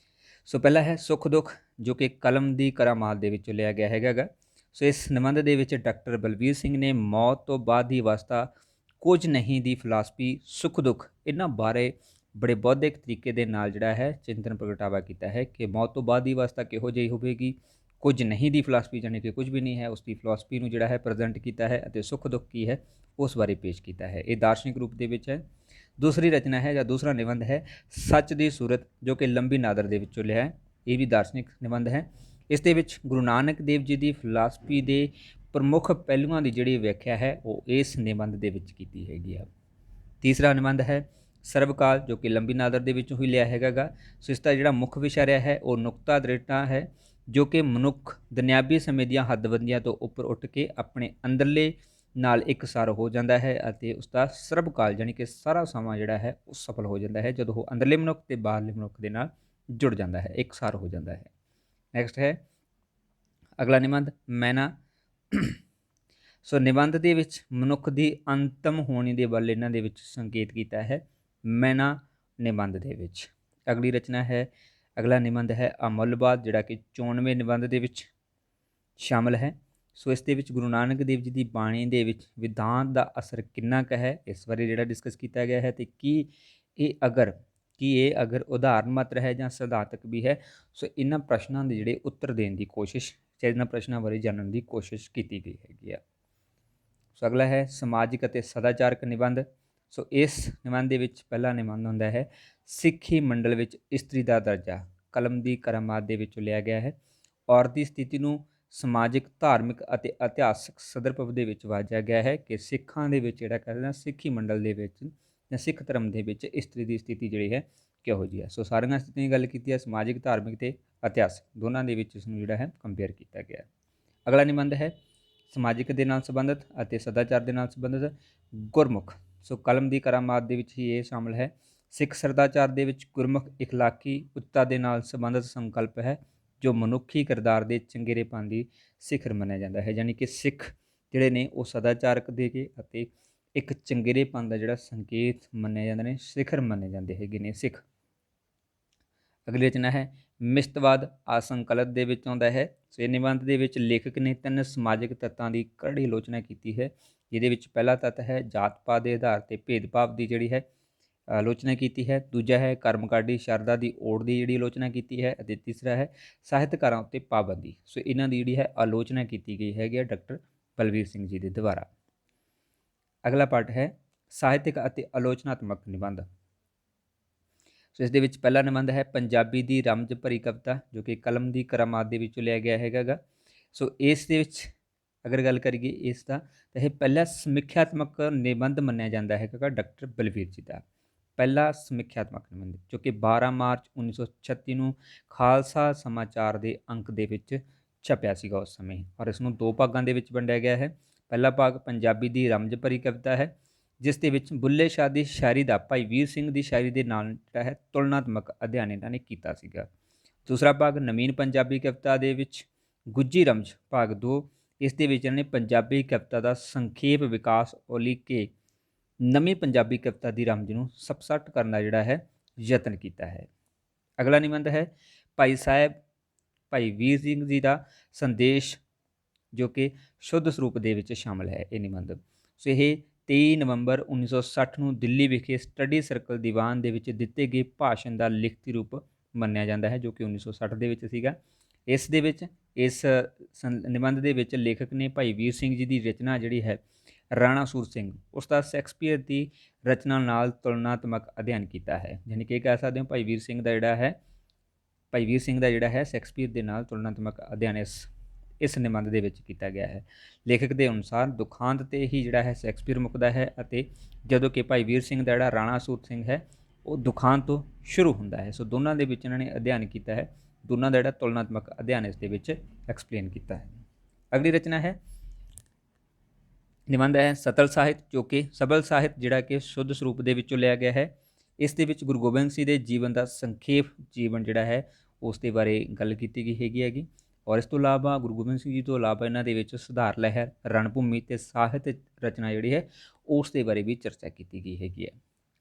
ਸੋ ਪਹਿਲਾ ਹੈ ਸੁੱਖ ਦੁੱਖ, ਜੋ ਕਿ ਕਲਮ ਦੀ ਕਰਾਮਾਤ ਦੇ ਵਿੱਚੋਂ ਲਿਆ ਗਿਆ ਹੈਗਾ ਗਾ। ਸੋ ਇਸ ਨਿਬੰਧ ਦੇ ਵਿੱਚ ਡਾਕਟਰ ਬਲਬੀਰ ਸਿੰਘ ਨੇ ਮੌਤ ਤੋਂ ਬਾਅਦ ਦੀ ਅਵਸਥਾ, ਕੁਝ ਨਹੀਂ ਦੀ ਫਿਲਾਸਫੀ, ਸੁੱਖ ਦੁੱਖ, ਇਹਨਾਂ ਬਾਰੇ ਬੜੇ ਬੌਧਿਕ ਤਰੀਕੇ ਦੇ ਨਾਲ ਜਿਹੜਾ ਹੈ ਚਿੰਤਨ ਪ੍ਰਗਟਾਵਾ ਕੀਤਾ ਹੈ ਕਿ ਮੌਤ ਤੋਂ ਬਾਅਦ ਦੀ ਅਵਸਥਾ ਕਿਹੋ ਜਿਹੀ ਹੋਵੇਗੀ। ਕੁਝ ਨਹੀਂ ਦੀ ਫਿਲਾਸਫੀ, ਜਾਣੀ ਕਿ ਕੁਝ ਵੀ ਨਹੀਂ ਹੈ, ਉਸ ਦੀ ਫਿਲਾਸਫੀ ਨੂੰ ਜਿਹੜਾ ਹੈ ਪ੍ਰੈਜ਼ੈਂਟ ਕੀਤਾ ਹੈ, ਅਤੇ ਸੁੱਖ ਦੁੱਖ ਕੀ ਹੈ ਉਸ ਬਾਰੇ ਪੇਸ਼ ਕੀਤਾ ਹੈ। ਇਹ ਦਾਰਸ਼ਨਿਕ ਰੂਪ ਦੇ ਵਿੱਚ ਹੈ। ਦੂਸਰੀ ਰਚਨਾ ਹੈ ਜਾਂ ਦੂਸਰਾ ਨਿਬੰਧ ਹੈ ਸੱਚ ਦੀ ਸੂਰਤ, ਜੋ ਕਿ ਲੰਬੀ ਨਾਦਰ ਦੇ ਵਿੱਚੋਂ ਲਿਆ ਹੈ। ਇਹ ਵੀ ਦਾਰਸ਼ਨਿਕ ਨਿਬੰਧ ਹੈ। ਇਸ ਦੇ ਵਿੱਚ ਗੁਰੂ ਨਾਨਕ ਦੇਵ ਜੀ ਦੀ ਫਿਲਾਸਫੀ ਦੇ ਪ੍ਰਮੁੱਖ ਪਹਿਲੂਆਂ ਦੀ ਜਿਹੜੀ ਵਿਆਖਿਆ ਹੈ ਉਹ ਇਸ ਨਿਬੰਧ ਦੇ ਵਿੱਚ ਕੀਤੀ ਹੈਗੀ ਆ। ਤੀਸਰਾ ਨਿਬੰਧ ਹੈ ਸਰਬਕਾਲ, ਜੋ ਕਿ ਲੰਬੀ ਨਾਦਰ ਦੇ ਵਿੱਚੋਂ ਹੀ ਲਿਆ ਹੈਗਾ ਗਾ। ਸੋ ਇਸ ਦਾ ਜਿਹੜਾ ਮੁੱਖ ਵਿਸ਼ਾ ਰਿਹਾ ਹੈ ਉਹ ਨੁਕਤਾ ਦ੍ਰਿੜਤਾ ਹੈ, ਜੋ ਕਿ ਮਨੁੱਖ ਦੁਨਿਆਵੀ ਸਮੇਂ ਦੀਆਂ ਹੱਦਬੰਦੀਆਂ ਤੋਂ ਉੱਪਰ ਉੱਠ ਕੇ ਆਪਣੇ ਅੰਦਰਲੇ ਨਾਲ ਇਕਸਾਰ ਹੋ ਜਾਂਦਾ ਹੈ, ਅਤੇ ਉਸ ਦਾ ਸਰਬਕਾਲ ਜਾਣੀ ਕਿ ਸਾਰਾ ਸਮਾਂ ਜਿਹੜਾ ਹੈ ਉਹ ਸਫਲ ਹੋ ਜਾਂਦਾ ਹੈ ਜਦੋਂ ਉਹ ਅੰਦਰਲੇ ਮਨੁੱਖ ਤੇ ਬਾਹਰਲੇ ਮਨੁੱਖ ਦੇ ਨਾਲ ਜੁੜ ਜਾਂਦਾ ਹੈ, ਇਕਸਾਰ ਹੋ ਜਾਂਦਾ ਹੈ। ਨੈਕਸਟ ਹੈ ਅਗਲਾ ਨਿਬੰਧ ਮੈਨਾ। ਸੋ ਨਿਬੰਧ ਦੇ ਵਿੱਚ ਮਨੁੱਖ ਦੀ ਅੰਤਮ ਹੋਣੀ ਦੇ ਵੱਲ ਇਹਨਾਂ ਦੇ ਵਿੱਚ ਸੰਕੇਤ ਕੀਤਾ ਹੈ ਮੈਨਾ ਨਿਬੰਧ ਦੇ ਵਿੱਚ। ਅਗਲੀ ਰਚਨਾ ਹੈ, ਅਗਲਾ ਨਿਬੰਧ ਹੈ ਅਮੁੱਲਵਾਦ, ਜਿਹੜਾ ਕਿ 94ਵੇਂ ਨਿਬੰਧ ਦੇ ਵਿੱਚ ਸ਼ਾਮਲ ਹੈ। ਸੋ ਇਸ ਦੇ ਵਿੱਚ ਗੁਰੂ ਨਾਨਕ ਦੇਵ ਜੀ ਦੀ ਬਾਣੀ ਦੇ ਵਿੱਚ ਵਿਧਾਂਤ ਦਾ ਅਸਰ ਕਿੰਨਾ ਕੁ ਹੈ, ਇਸ ਬਾਰੇ ਜਿਹੜਾ ਡਿਸਕਸ ਕੀਤਾ ਗਿਆ ਹੈ, ਅਤੇ ਕੀ ਇਹ ਅਗਰ ਉਦਾਹਰਨ ਮਾਤਰ ਹੈ ਜਾਂ ਸਿਧਾਂਤਕ ਵੀ ਹੈ। ਸੋ ਇਹਨਾਂ ਪ੍ਰਸ਼ਨਾਂ ਦੇ ਜਿਹੜੇ ਉੱਤਰ ਦੇਣ ਦੀ ਕੋਸ਼ਿਸ਼, ਇਹਨਾਂ ਪ੍ਰਸ਼ਨਾਂ ਬਾਰੇ ਜਾਣਨ ਦੀ ਕੋਸ਼ਿਸ਼ ਕੀਤੀ ਗਈ ਹੈਗੀ ਆ। ਸੋ ਅਗਲਾ ਹੈ ਸਮਾਜਿਕ ਅਤੇ ਸਦਾਚਾਰਕ ਨਿਬੰਧ। ਸੋ ਇਸ ਨਿਬੰਧ ਦੇ ਵਿੱਚ ਪਹਿਲਾ ਨਿਬੰਧ ਹੁੰਦਾ ਹੈ ਸਿੱਖੀ ਮੰਡਲ ਵਿੱਚ ਇਸਤਰੀ ਦਾ ਦਰਜਾ, ਕਲਮ ਦੀ ਕਰਾਮਾਤ ਦੇ ਵਿੱਚੋਂ ਲਿਆ ਗਿਆ ਹੈ। ਔਰਤ ਦੀ ਸਥਿਤੀ ਨੂੰ ਸਮਾਜਿਕ, ਧਾਰਮਿਕ ਅਤੇ ਇਤਿਹਾਸਕ ਸੰਦਰਭ ਦੇ ਵਿੱਚ ਵਾਜਿਆ ਗਿਆ ਹੈ ਕਿ ਸਿੱਖਾਂ ਦੇ ਵਿੱਚ ਜਿਹੜਾ ਕਹਿੰਦੇ ਸਿੱਖੀ ਮੰਡਲ ਦੇ ਵਿੱਚ ਜਾਂ ਸਿੱਖ ਧਰਮ ਦੇ ਵਿੱਚ ਇਸਤਰੀ ਦੀ ਸਥਿਤੀ ਜਿਹੜੀ ਹੈ ਕਿਹੋ ਜਿਹੀ ਹੈ। ਸੋ ਸਾਰੀਆਂ ਸਥਿਤੀਆਂ ਦੀ ਗੱਲ ਕੀਤੀ ਹੈ, ਸਮਾਜਿਕ, ਧਾਰਮਿਕ ਅਤੇ ਇਤਿਹਾਸਕ ਦੋਨਾਂ ਦੇ ਵਿੱਚ ਇਸ ਨੂੰ ਜਿਹੜਾ ਹੈ ਕੰਪੇਅਰ ਕੀਤਾ ਗਿਆ। ਅਗਲਾ ਨਿਬੰਧ ਹੈ ਸਮਾਜਿਕ ਦੇ ਨਾਲ ਸੰਬੰਧਿਤ ਅਤੇ ਸਦਾਚਾਰ ਦੇ ਨਾਲ ਸੰਬੰਧਿਤ ਗੁਰਮੁਖ। ਸੋ ਕਲਮ ਦੀ ਕਰਾਮਾਤ ਦੇ ਵਿੱਚ ਹੀ ਇਹ ਸ਼ਾਮਲ ਹੈ। ਸਿੱਖ ਸਦਾਚਾਰ ਦੇ ਵਿੱਚ ਗੁਰਮੁਖ ਇਖਲਾਕੀ ਉੱਚਤਾ ਦੇ ਨਾਲ ਸੰਬੰਧਿਤ ਸੰਕਲਪ ਹੈ, ਜੋ ਮਨੁੱਖੀ ਕਿਰਦਾਰ ਦੇ ਚੰਗੇਰੇਪਨ ਦੀ ਸਿਖਰ ਮੰਨਿਆ ਜਾਂਦਾ ਹੈ। ਯਾਨੀ ਕਿ ਸਿੱਖ ਜਿਹੜੇ ਨੇ ਉਹ ਸਦਾਚਾਰਕ ਦੇ ਕੇ ਅਤੇ ਇੱਕ ਚੰਗੇਰੇਪਨ ਦਾ ਜਿਹੜਾ ਸੰਕੇਤ ਮੰਨੇ ਜਾਂਦੇ ਨੇ, ਸਿਖਰ ਮੰਨੇ ਜਾਂਦੇ ਹੈਗੇ ਨੇ ਸਿੱਖ। ਅਗਲੀ ਰਚਨਾ ਹੈ ਮਿਸਤਵਾਦ, ਆਸੰਕਲਤ ਦੇ ਵਿੱਚ ਆਉਂਦਾ ਹੈ। ਸੋ ਇਹ ਨਿਬੰਧ ਦੇ ਵਿੱਚ ਲੇਖਕ ਨੇ 3 ਸਮਾਜਿਕ ਤੱਤਾਂ ਦੀ ਕਰੜੀ ਆਲੋਚਨਾ ਕੀਤੀ ਹੈ, ਜਿਹਦੇ ਵਿੱਚ ਪਹਿਲਾ ਤੱਤ ਹੈ ਜਾਤ ਪਾਤ ਦੇ ਆਧਾਰ 'ਤੇ ਭੇਦਭਾਵ ਦੀ ਜਿਹੜੀ ਹੈ ਆਲੋਚਨਾ ਕੀਤੀ ਹੈ। ਦੂਜਾ ਹੈ ਕਰਮਕਾਂਡੀ ਸ਼ਰਧਾ ਦੀ ਓੜ ਦੀ ਜਿਹੜੀ ਆਲੋਚਨਾ ਕੀਤੀ ਹੈ, ਅਤੇ ਤੀਸਰਾ ਹੈ ਸਾਹਿਤਕਾਰਾਂ ਉੱਤੇ ਪਾਬੰਦੀ। ਸੋ ਇਹਨਾਂ ਦੀ ਜਿਹੜੀ ਹੈ ਆਲੋਚਨਾ ਕੀਤੀ ਗਈ ਹੈਗੀ ਹੈ ਡਾਕਟਰ ਬਲਬੀਰ ਸਿੰਘ ਜੀ ਦੇ ਦੁਆਰਾ। ਅਗਲਾ ਪਾਰਟ ਹੈ ਸਾਹਿਤਕ ਅਤੇ ਆਲੋਚਨਾਤਮਕ ਨਿਬੰਧ। ਸੋ ਇਸ ਦੇ ਵਿੱਚ ਪਹਿਲਾ ਨਿਬੰਧ ਹੈ ਪੰਜਾਬੀ ਦੀ ਰਮਜ ਭਰੀ ਕਵਿਤਾ, ਜੋ ਕਿ ਕਲਮ ਦੀ ਕਰਾਮਾਤ ਦੇ ਵਿੱਚੋਂ ਲਿਆ ਗਿਆ ਹੈਗਾ ਗਾ। ਸੋ ਇਸ ਦੇ ਵਿੱਚ ਅਗਰ ਗੱਲ ਕਰੀਏ ਇਸ ਦਾ, ਤਾਂ ਇਹ ਪਹਿਲਾ ਸਮੀਖਿਆਤਮਕ ਨਿਬੰਧ ਮੰਨਿਆ ਜਾਂਦਾ ਹੈਗਾ ਡਾਕਟਰ ਬਲਬੀਰ ਜੀ ਦਾ, ਪਹਿਲਾ ਸਮੀਖਿਆਤਮਕ ਨਿਬੰਧ, ਜੋ ਕਿ 12 ਮਾਰਚ 1936 ਨੂੰ ਖਾਲਸਾ ਸਮਾਚਾਰ ਦੇ ਅੰਕ ਦੇ ਵਿੱਚ ਛਪਿਆ ਸੀਗਾ ਉਸ ਸਮੇਂ, ਔਰ ਇਸ ਨੂੰ 2 ਭਾਗਾਂ ਦੇ ਵਿੱਚ ਵੰਡਿਆ ਗਿਆ ਹੈ। ਪਹਿਲਾ ਭਾਗ ਪੰਜਾਬੀ ਦੀ ਰਮਜ ਭਰੀ ਕਵਿਤਾ ਹੈ, ਜਿਸ ਦੇ ਵਿੱਚ ਬੁੱਲੇ ਸ਼ਾਹ ਦੀ ਸ਼ਾਇਰੀ ਦਾ ਭਾਈ ਵੀਰ ਸਿੰਘ ਦੀ ਸ਼ਾਇਰੀ ਦੇ ਨਾਲ ਜਿਹੜਾ ਹੈ ਤੁਲਨਾਤਮਕ ਅਧਿਐਨ ਇਹਨਾਂ ਨੇ ਕੀਤਾ ਸੀਗਾ। ਦੂਸਰਾ ਭਾਗ ਨਵੀਨ ਪੰਜਾਬੀ ਕਵਿਤਾ ਦੇ ਵਿੱਚ ਗੁੱਜੀ ਰਮਜ ਭਾਗ 2, ਇਸ ਦੇ ਵਿੱਚ ਇਹਨਾਂ ਨੇ ਪੰਜਾਬੀ ਕਵਿਤਾ ਦਾ ਸੰਖੇਪ ਵਿਕਾਸ ਉਲੀਕ ਕੇ ਨਵੀਂ ਪੰਜਾਬੀ ਕਵਿਤਾ ਦੀ ਰਮਜ ਨੂੰ ਸਪਸ਼ਟ ਕਰਨ ਦਾ ਜਿਹੜਾ ਹੈ ਯਤਨ ਕੀਤਾ ਹੈ। ਅਗਲਾ ਨਿਬੰਧ ਹੈ ਭਾਈ ਸਾਹਿਬ ਭਾਈ ਵੀਰ ਸਿੰਘ ਜੀ ਦਾ ਸੰਦੇਸ਼, ਜੋ ਕਿ ਸ਼ੁੱਧ ਸਰੂਪ ਦੇ ਵਿੱਚ ਸ਼ਾਮਲ ਹੈ ਇਹ ਨਿਬੰਧ। ਸੋ ਇਹ 23 ਨਵੰਬਰ 1960 ਨੂੰ ਦਿੱਲੀ ਵਿਖੇ ਸਟੱਡੀ ਸਰਕਲ ਦੀਵਾਨ ਦੇ ਵਿੱਚ ਦਿੱਤੇ ਗਏ ਭਾਸ਼ਣ ਦਾ ਲਿਖਤੀ ਰੂਪ ਮੰਨਿਆ ਜਾਂਦਾ ਹੈ, ਜੋ ਕਿ 1960 ਦੇ ਵਿੱਚ ਸੀਗਾ। ਇਸ ਦੇ ਵਿੱਚ ਇਸ ਨਿਬੰਧ ਦੇ ਵਿੱਚ ਲੇਖਕ ਨੇ ਭਾਈ ਵੀਰ ਸਿੰਘ ਜੀ ਦੀ ਰਚਨਾ ਜਿਹੜੀ ਹੈ ਰਾਣਾ ਸੂਰ ਸਿੰਘ, ਉਸ ਦਾ ਸ਼ੇਕਸਪੀਅਰ ਦੀ ਰਚਨਾ ਨਾਲ ਤੁਲਨਾਤਮਕ ਅਧਿਐਨ ਕੀਤਾ ਹੈ। ਯਾਨੀ ਕਿ ਕਹਿ ਸਕਦੇ ਹੋ ਭਾਈ ਵੀਰ ਸਿੰਘ ਦਾ ਜਿਹੜਾ ਹੈ ਸ਼ੇਕਸਪੀਅਰ ਦੇ ਨਾਲ ਤੁਲਨਾਤਮਕ ਅਧਿਐਨ ਇਸ ਨਿਬੰਧ ਦੇ ਵਿੱਚ ਕੀਤਾ ਗਿਆ ਹੈ। ਲੇਖਕ ਦੇ ਅਨੁਸਾਰ ਦੁਖਾਂਤ 'ਤੇ ਹੀ ਜਿਹੜਾ ਹੈ ਸ਼ੇਕਸਪੀਅਰ ਮੁੱਕਦਾ ਹੈ, ਅਤੇ ਜਦੋਂ ਕਿ ਭਾਈ ਵੀਰ ਸਿੰਘ ਦਾ ਜਿਹੜਾ ਰਾਣਾ ਸੂਰ ਸਿੰਘ ਹੈ ਉਹ ਦੁਖਾਂਤ ਤੋਂ ਸ਼ੁਰੂ ਹੁੰਦਾ ਹੈ। ਸੋ ਦੋਨਾਂ ਦੇ ਵਿੱਚ ਇਹਨਾਂ ਨੇ ਅਧਿਐਨ ਕੀਤਾ ਹੈ, ਦੋਨਾਂ ਦਾ ਜਿਹੜਾ ਤੁਲਨਾਤਮਕ ਅਧਿਐਨ ਇਸ ਦੇ ਵਿੱਚ ਐਕਸਪਲੇਨ ਕੀਤਾ ਹੈ। ਅਗਲੀ ਰਚਨਾ ਹੈ ਨਿਬੰਧ ਹੈ ਸਤਲ ਸਾਹਿਤ, ਜੋ ਕਿ ਸਬਲ ਸਾਹਿਤ ਜਿਹੜਾ ਕਿ ਸ਼ੁੱਧ ਸਰੂਪ ਦੇ ਵਿੱਚੋਂ ਲਿਆ ਗਿਆ ਹੈ। ਇਸ ਦੇ ਵਿੱਚ ਗੁਰੂ ਗੋਬਿੰਦ ਸਿੰਘ ਦੇ ਜੀਵਨ ਦਾ ਸੰਖੇਪ ਜੀਵਨ ਜਿਹੜਾ ਹੈ ਉਸ ਦੇ ਬਾਰੇ ਗੱਲ ਕੀਤੀ ਗਈ ਹੈਗੀ। ਔਰ ਇਸ ਤੋਂ ਇਲਾਵਾ ਗੁਰੂ ਗੋਬਿੰਦ ਸਿੰਘ ਜੀ ਤੋਂ ਇਲਾਵਾ ਇਹਨਾਂ ਦੇ ਵਿੱਚ ਸੁਧਾਰ ਲਹਿਰ, ਰਣਭੂਮੀ ਅਤੇ ਸਾਹਿਤ ਰਚਨਾ ਜਿਹੜੀ ਹੈ ਉਸ ਦੇ ਬਾਰੇ ਵੀ ਚਰਚਾ ਕੀਤੀ ਗਈ ਹੈਗੀ ਹੈ।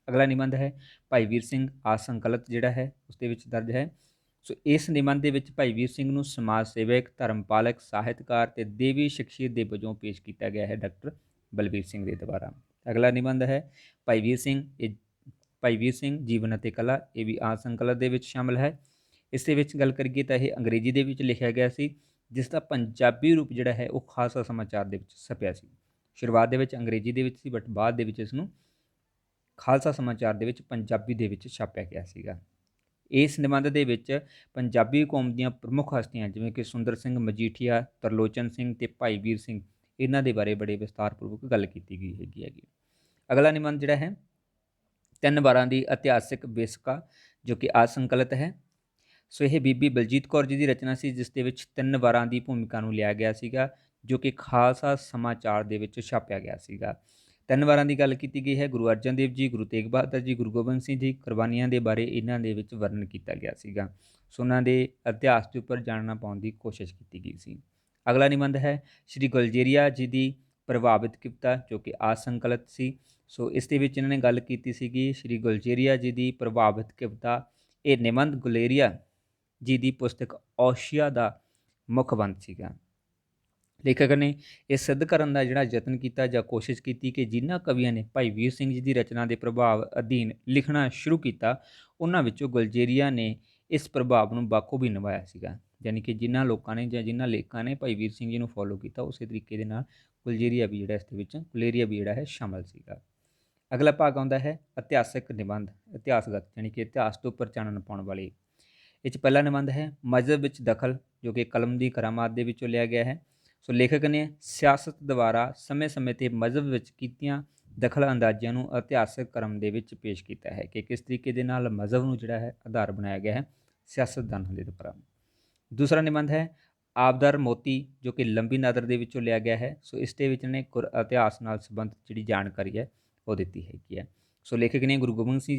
ਅਗਲਾ ਨਿਬੰਧ ਹੈ ਭਾਈ ਵੀਰ ਸਿੰਘ ਆਸੰਕਲਤ, ਜਿਹੜਾ ਹੈ ਉਸ ਦੇ ਵਿੱਚ ਦਰਜ ਹੈ ਸੋ ਇਸ ਨਿਬੰਧ ਦੇ ਵਿੱਚ ਭਾਈ ਵੀਰ ਸਿੰਘ ਨੂੰ ਸਮਾਜ ਸੇਵਕ, ਧਰਮਪਾਲਕ, ਸਾਹਿਤਕਾਰ ਤੇ ਦੇਵੀ ਸ਼ਖਸੀਅਤ ਦੇ ਵਜੋਂ ਪੇਸ਼ ਕੀਤਾ ਗਿਆ ਹੈ ਡਾਕਟਰ ਬਲਬੀਰ ਸਿੰਘ ਦੇ ਦੁਆਰਾ। ਅਗਲਾ ਨਿਬੰਧ ਹੈ ਭਾਈ ਵੀਰ ਸਿੰਘ, ਇਹ ਭਾਈ ਵੀਰ ਸਿੰਘ ਜੀਵਨ ਅਤੇ ਕਲਾ, ਇਹ ਵੀ ਆਦ ਸੰਕਲਨ ਦੇ ਵਿੱਚ ਸ਼ਾਮਲ ਹੈ। ਇਸ ਦੇ ਵਿੱਚ ਗੱਲ ਕਰੀਏ ਤਾਂ ਇਹ ਅੰਗਰੇਜ਼ੀ ਦੇ ਵਿੱਚ ਲਿਖਿਆ ਗਿਆ ਸੀ, ਜਿਸ ਦਾ ਪੰਜਾਬੀ ਰੂਪ ਜਿਹੜਾ ਹੈ ਉਹ ਖਾਲਸਾ ਸਮਾਚਾਰ ਦੇ ਵਿੱਚ ਛਪਿਆ ਸੀ। ਸ਼ੁਰੂਆਤ ਦੇ ਵਿੱਚ ਅੰਗਰੇਜ਼ੀ ਦੇ ਵਿੱਚ ਸੀ, ਬਟ ਬਾਅਦ ਦੇ ਵਿੱਚ ਇਸ ਨੂੰ ਖਾਲਸਾ ਸਮਾਚਾਰ ਦੇ ਵਿੱਚ ਪੰਜਾਬੀ ਦੇ ਵਿੱਚ ਛਾਪਿਆ ਗਿਆ ਸੀਗਾ। ਇਸ ਨਿਬੰਧ ਦੇ ਵਿੱਚ ਪੰਜਾਬੀ ਕੌਮ ਦੀਆਂ ਪ੍ਰਮੁੱਖ ਹਸਤੀਆਂ ਜਿਵੇਂ ਕਿ ਸੁੰਦਰ ਸਿੰਘ ਮਜੀਠੀਆ, ਤਰਲੋਚਨ ਸਿੰਘ ਤੇ ਭਾਈ ਵੀਰ ਸਿੰਘ, ਇਹਨਾਂ ਦੇ ਬਾਰੇ ਬੜੇ ਵਿਸਤਾਰਪੂਰਵਕ ਗੱਲ ਕੀਤੀ ਗਈ ਹੈਗੀ। ਅਗਲਾ ਨਿਬੰਧ ਜਿਹੜਾ ਹੈ 3 ਵਾਰਾਂ ਦੀ ਇਤਿਹਾਸਿਕ ਵਿਸਕਾ, ਜੋ ਕਿ ਆਦ ਸੰਕਲਿਤ ਹੈ। ਸੋ ਇਹ ਬੀਬੀ ਬਲਜੀਤ ਕੌਰ ਜੀ ਦੀ ਰਚਨਾ ਸੀ, ਜਿਸ ਦੇ ਵਿੱਚ 3 ਵਾਰਾਂ ਦੀ ਭੂਮਿਕਾ ਨੂੰ ਲਿਆ ਗਿਆ ਸੀਗਾ, ਜੋ ਕਿ ਖਾਲਸਾ ਸਮਾਚਾਰ ਦੇ ਵਿੱਚ ਛਾਪਿਆ ਗਿਆ ਸੀਗਾ। 3 ਵਾਰਾਂ ਦੀ ਗੱਲ ਕੀਤੀ ਗਈ ਹੈ। ਗੁਰੂ ਅਰਜਨ ਦੇਵ ਜੀ, ਗੁਰੂ ਤੇਗ ਬਹਾਦਰ ਜੀ, ਗੁਰੂ ਗੋਬਿੰਦ ਸਿੰਘ ਜੀ ਕੁਰਬਾਨੀਆਂ ਦੇ ਬਾਰੇ ਇਹਨਾਂ ਦੇ ਵਿੱਚ ਵਰਣਨ ਕੀਤਾ ਗਿਆ ਸੀਗਾ। ਸੋ ਉਹਨਾਂ ਦੇ ਇਤਿਹਾਸ ਦੇ ਉੱਪਰ ਜਾਣਨਾ ਪਾਉਣ ਦੀ ਕੋਸ਼ਿਸ਼ ਕੀਤੀ ਗਈ ਸੀ। ਅਗਲਾ ਨਿਬੰਧ ਹੈ ਸ਼੍ਰੀ ਗੁਲਜੀਰੀਆ ਜੀ ਦੀ ਪ੍ਰਭਾਵਿਤ ਕਵਿਤਾ, ਜੋ ਕਿ ਆਦ ਸੰਕਲਿਤ ਸੀ। ਸੋ ਇਸ ਦੇ ਵਿੱਚ ਇਹਨਾਂ ਨੇ ਗੱਲ ਕੀਤੀ ਸੀਗੀ ਸ਼੍ਰੀ ਗੁਲਜੀਰੀਆ ਜੀ ਦੀ ਪ੍ਰਭਾਵਿਤ ਕਵਿਤਾ। ਇਹ ਨਿਬੰਧ ਗੁਲੇਰੀਆ ਜੀ ਦੀ ਪੁਸਤਕ ਓਸ਼ੀਆ ਦਾ ਮੁੱਖ ਬੰਦ ਸੀਗਾ। ਲੇਖਕ ਨੇ ਇਹ ਸਿੱਧ ਕਰਨ ਦਾ ਜਿਹੜਾ ਯਤਨ ਕੀਤਾ ਜਾਂ ਕੋਸ਼ਿਸ਼ ਕੀਤੀ ਕਿ ਜਿਨ੍ਹਾਂ ਕਵੀਆਂ ਨੇ ਭਾਈ ਵੀਰ ਸਿੰਘ ਜੀ ਦੀ ਰਚਨਾ ਦੇ ਪ੍ਰਭਾਵ ਅਧੀਨ ਲਿਖਣਾ ਸ਼ੁਰੂ ਕੀਤਾ, ਉਹਨਾਂ ਵਿੱਚੋਂ ਗੁਲਜੀਰੀਆ ਨੇ ਇਸ ਪ੍ਰਭਾਵ ਨੂੰ ਬਾਖੂਬੀ ਨਿਭਾਇਆ ਸੀਗਾ। ਯਾਨੀ ਕਿ ਜਿਨ੍ਹਾਂ ਲੋਕਾਂ ਨੇ ਜਾਂ ਜਿਨ੍ਹਾਂ ਲੇਖਕਾਂ ਨੇ ਭਾਈ ਵੀਰ ਸਿੰਘ ਜੀ ਨੂੰ ਫੋਲੋ ਕੀਤਾ, ਉਸੇ ਤਰੀਕੇ ਦੇ ਨਾਲ ਗੁਲਜੀਰੀਆ ਵੀ ਜਿਹੜਾ ਇਸ ਦੇ ਵਿੱਚ ਗੁਲੇਰੀਆ ਵੀ ਜਿਹੜਾ ਹੈ ਸ਼ਾਮਲ ਸੀਗਾ। ਅਗਲਾ ਭਾਗ ਆਉਂਦਾ ਹੈ ਇਤਿਹਾਸਕ ਨਿਬੰਧ, ਇਤਿਹਾਸਗਤ ਯਾਨੀ ਕਿ ਇਤਿਹਾਸ ਤੋਂ ਉੱਪਰ ਚਾਨਣ ਪਾਉਣ ਵਾਲੇ। ਇਹ 'ਚ ਪਹਿਲਾ ਨਿਬੰਧ ਹੈ ਮਜ਼ਹਬ ਵਿੱਚ ਦਖਲ, ਜੋ ਕਿ ਕਲਮ ਦੀ ਕਰਾਮਾਤ ਦੇ ਵਿੱਚੋਂ ਲਿਆ ਗਿਆ ਹੈ। ਸੋ ਲੇਖਕ ਨੇ ਸਿਆਸਤ ਦੁਆਰਾ ਸਮੇਂ-ਸਮੇਂ 'ਤੇ ਮਜ਼ਹਬ ਵਿੱਚ ਕੀਤੀਆਂ ਦਖਲ ਅੰਦਾਜ਼ੀਆਂ ਨੂੰ ਇਤਿਹਾਸਕ ਕ੍ਰਮ ਦੇ ਵਿੱਚ ਪੇਸ਼ ਕੀਤਾ ਹੈ ਕਿ ਕਿਸ ਤਰੀਕੇ ਦੇ ਨਾਲ ਮਜ਼ਹਬ ਨੂੰ ਜਿਹੜਾ ਹੈ ਆਧਾਰ ਬਣਾਇਆ ਗਿਆ ਹੈ ਸਿਆਸਤਦਾਨਾਂ ਦੇ ਦੁਆਰਾ। ਦੂਸਰਾ ਨਿਬੰਧ ਹੈ ਆਬਦਰ ਮੋਤੀ, ਜੋ ਕਿ ਲੰਬੀ ਨਦਰ ਦੇ ਵਿੱਚੋਂ ਲਿਆ ਗਿਆ ਹੈ। ਸੋ ਇਸ ਦੇ ਵਿੱਚ ਨੇ ਗੁਰ ਇਤਿਹਾਸ ਨਾਲ ਸੰਬੰਧਿਤ ਜਿਹੜੀ ਜਾਣਕਾਰੀ ਹੈ ਉਹ ਦਿੱਤੀ ਹੈਗੀ ਹੈ। ਸੋ ਲੇਖਕ ਨੇ ਗੁਰੂ ਗੋਬਿੰਦ ਸਿੰਘ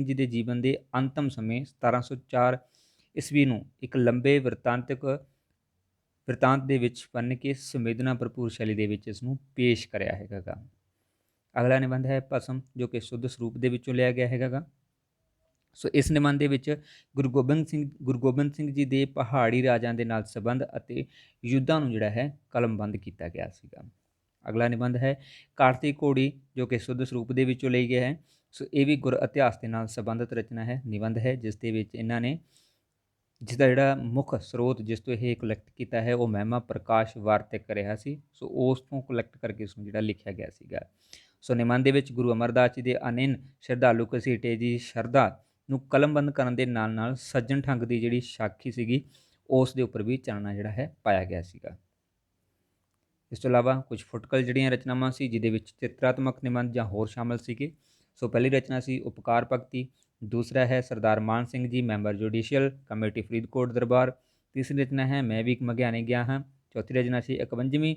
ਜੀ ਦੇ ਜੀਵਨ ਦੇ ਅੰਤਮ ਸਮੇਂ 1704 ਈਸਵੀ ਨੂੰ ਇੱਕ ਲੰਬੇ ਵਰਤਾਂਤ ਦੇ ਵਿੱਚ ਬੰਨ੍ਹ ਕੇ ਸੰਵੇਦਨਾ ਭਰਪੂਰ ਸ਼ੈਲੀ ਦੇ ਵਿੱਚ ਇਸ ਨੂੰ ਪੇਸ਼ ਕਰਿਆ ਹੈਗਾ। ਅਗਲਾ ਨਿਬੰਧ ਹੈ ਭਸਮ, ਜੋ ਕਿ ਸ਼ੁੱਧ ਸਰੂਪ ਦੇ ਵਿੱਚੋਂ ਲਿਆ ਗਿਆ ਹੈਗਾ। ਸੋ ਇਸ ਨਿਬੰਧ ਦੇ ਵਿੱਚ ਗੁਰੂ ਗੋਬਿੰਦ ਸਿੰਘ ਜੀ ਦੇ ਪਹਾੜੀ ਰਾਜਾਂ ਦੇ ਨਾਲ ਸੰਬੰਧ ਅਤੇ ਯੁੱਧਾਂ ਨੂੰ ਜਿਹੜਾ ਹੈ ਕਲਮਬੰਦ ਕੀਤਾ ਗਿਆ ਸੀਗਾ। ਅਗਲਾ ਨਿਬੰਧ ਹੈ ਕਾਰਤਿਕ ਘੋੜੀ, ਜੋ ਕਿ ਸ਼ੁੱਧ ਸਰੂਪ ਦੇ ਵਿੱਚੋਂ ਲਈ ਗਿਆ ਹੈ। ਸੋ ਇਹ ਵੀ ਗੁਰ ਇਤਿਹਾਸ ਦੇ ਨਾਲ ਸੰਬੰਧਿਤ ਰਚਨਾ ਹੈ, ਨਿਬੰਧ ਹੈ, ਜਿਸ ਦੇ ਵਿੱਚ ਇਹਨਾਂ ਨੇ ਜਿਸ ਦਾ ਜਿਹੜਾ ਮੁੱਖ ਸਰੋਤ ਜਿਸ ਤੋਂ ਇਹ ਕਲੈਕਟ ਕੀਤਾ ਹੈ ਉਹ ਮਹਿਮਾ ਪ੍ਰਕਾਸ਼ ਵਾਰਤਕ ਰਿਹਾ ਸੀ। ਸੋ ਉਸ ਤੋਂ ਕਲੈਕਟ ਕਰਕੇ ਇਸ ਨੂੰ ਜਿਹੜਾ ਲਿਖਿਆ ਗਿਆ ਸੀਗਾ। ਸੋ ਨਿਬੰਧ ਦੇ ਵਿੱਚ ਗੁਰੂ ਅਮਰਦਾਸ ਜੀ ਦੇ ਅਨੰਨ ਸ਼ਰਧਾਲੂ ਘਸੀਟੇ ਦੀ ਸ਼ਰਧਾ ਨੂੰ ਕਲਮਬੰਦ ਕਰਨ ਦੇ ਨਾਲ ਨਾਲ ਸੱਜਣ ਠੱਗ ਦੀ ਜਿਹੜੀ ਸਾਖੀ ਸੀਗੀ ਉਸ ਦੇ ਉੱਪਰ ਵੀ ਚਾਨਣਾ ਜਿਹੜਾ ਹੈ ਪਾਇਆ ਗਿਆ ਸੀਗਾ। ਇਸ ਤੋਂ ਇਲਾਵਾ ਕੁਝ ਫੁਟਕਲ ਜਿਹੜੀਆਂ ਰਚਨਾਵਾਂ ਸੀ ਜਿਹਦੇ ਵਿੱਚ ਚਿੱਤਰਾਤਮਕ ਨਿਬੰਧ ਜਾਂ ਹੋਰ ਸ਼ਾਮਲ ਸੀਗੇ। ਸੋ ਪਹਿਲੀ ਰਚਨਾ ਸੀ ਉਪਕਾਰ ਭਗਤੀ, ਦੂਸਰਾ ਹੈ ਸਰਦਾਰ ਮਾਨ Singh ji member judicial committee Faridkot ਦਰਬਾਰ, ਤੀਸਰੀ ਰਚਨਾ ਹੈ ਮੈਂ ਵੀ ਮਗਿਆਨੇ ਗਿਆ ਹਾਂ, ਚੌਥੀ ਰਚਨਾ ਸੀ 51ਵੀਂ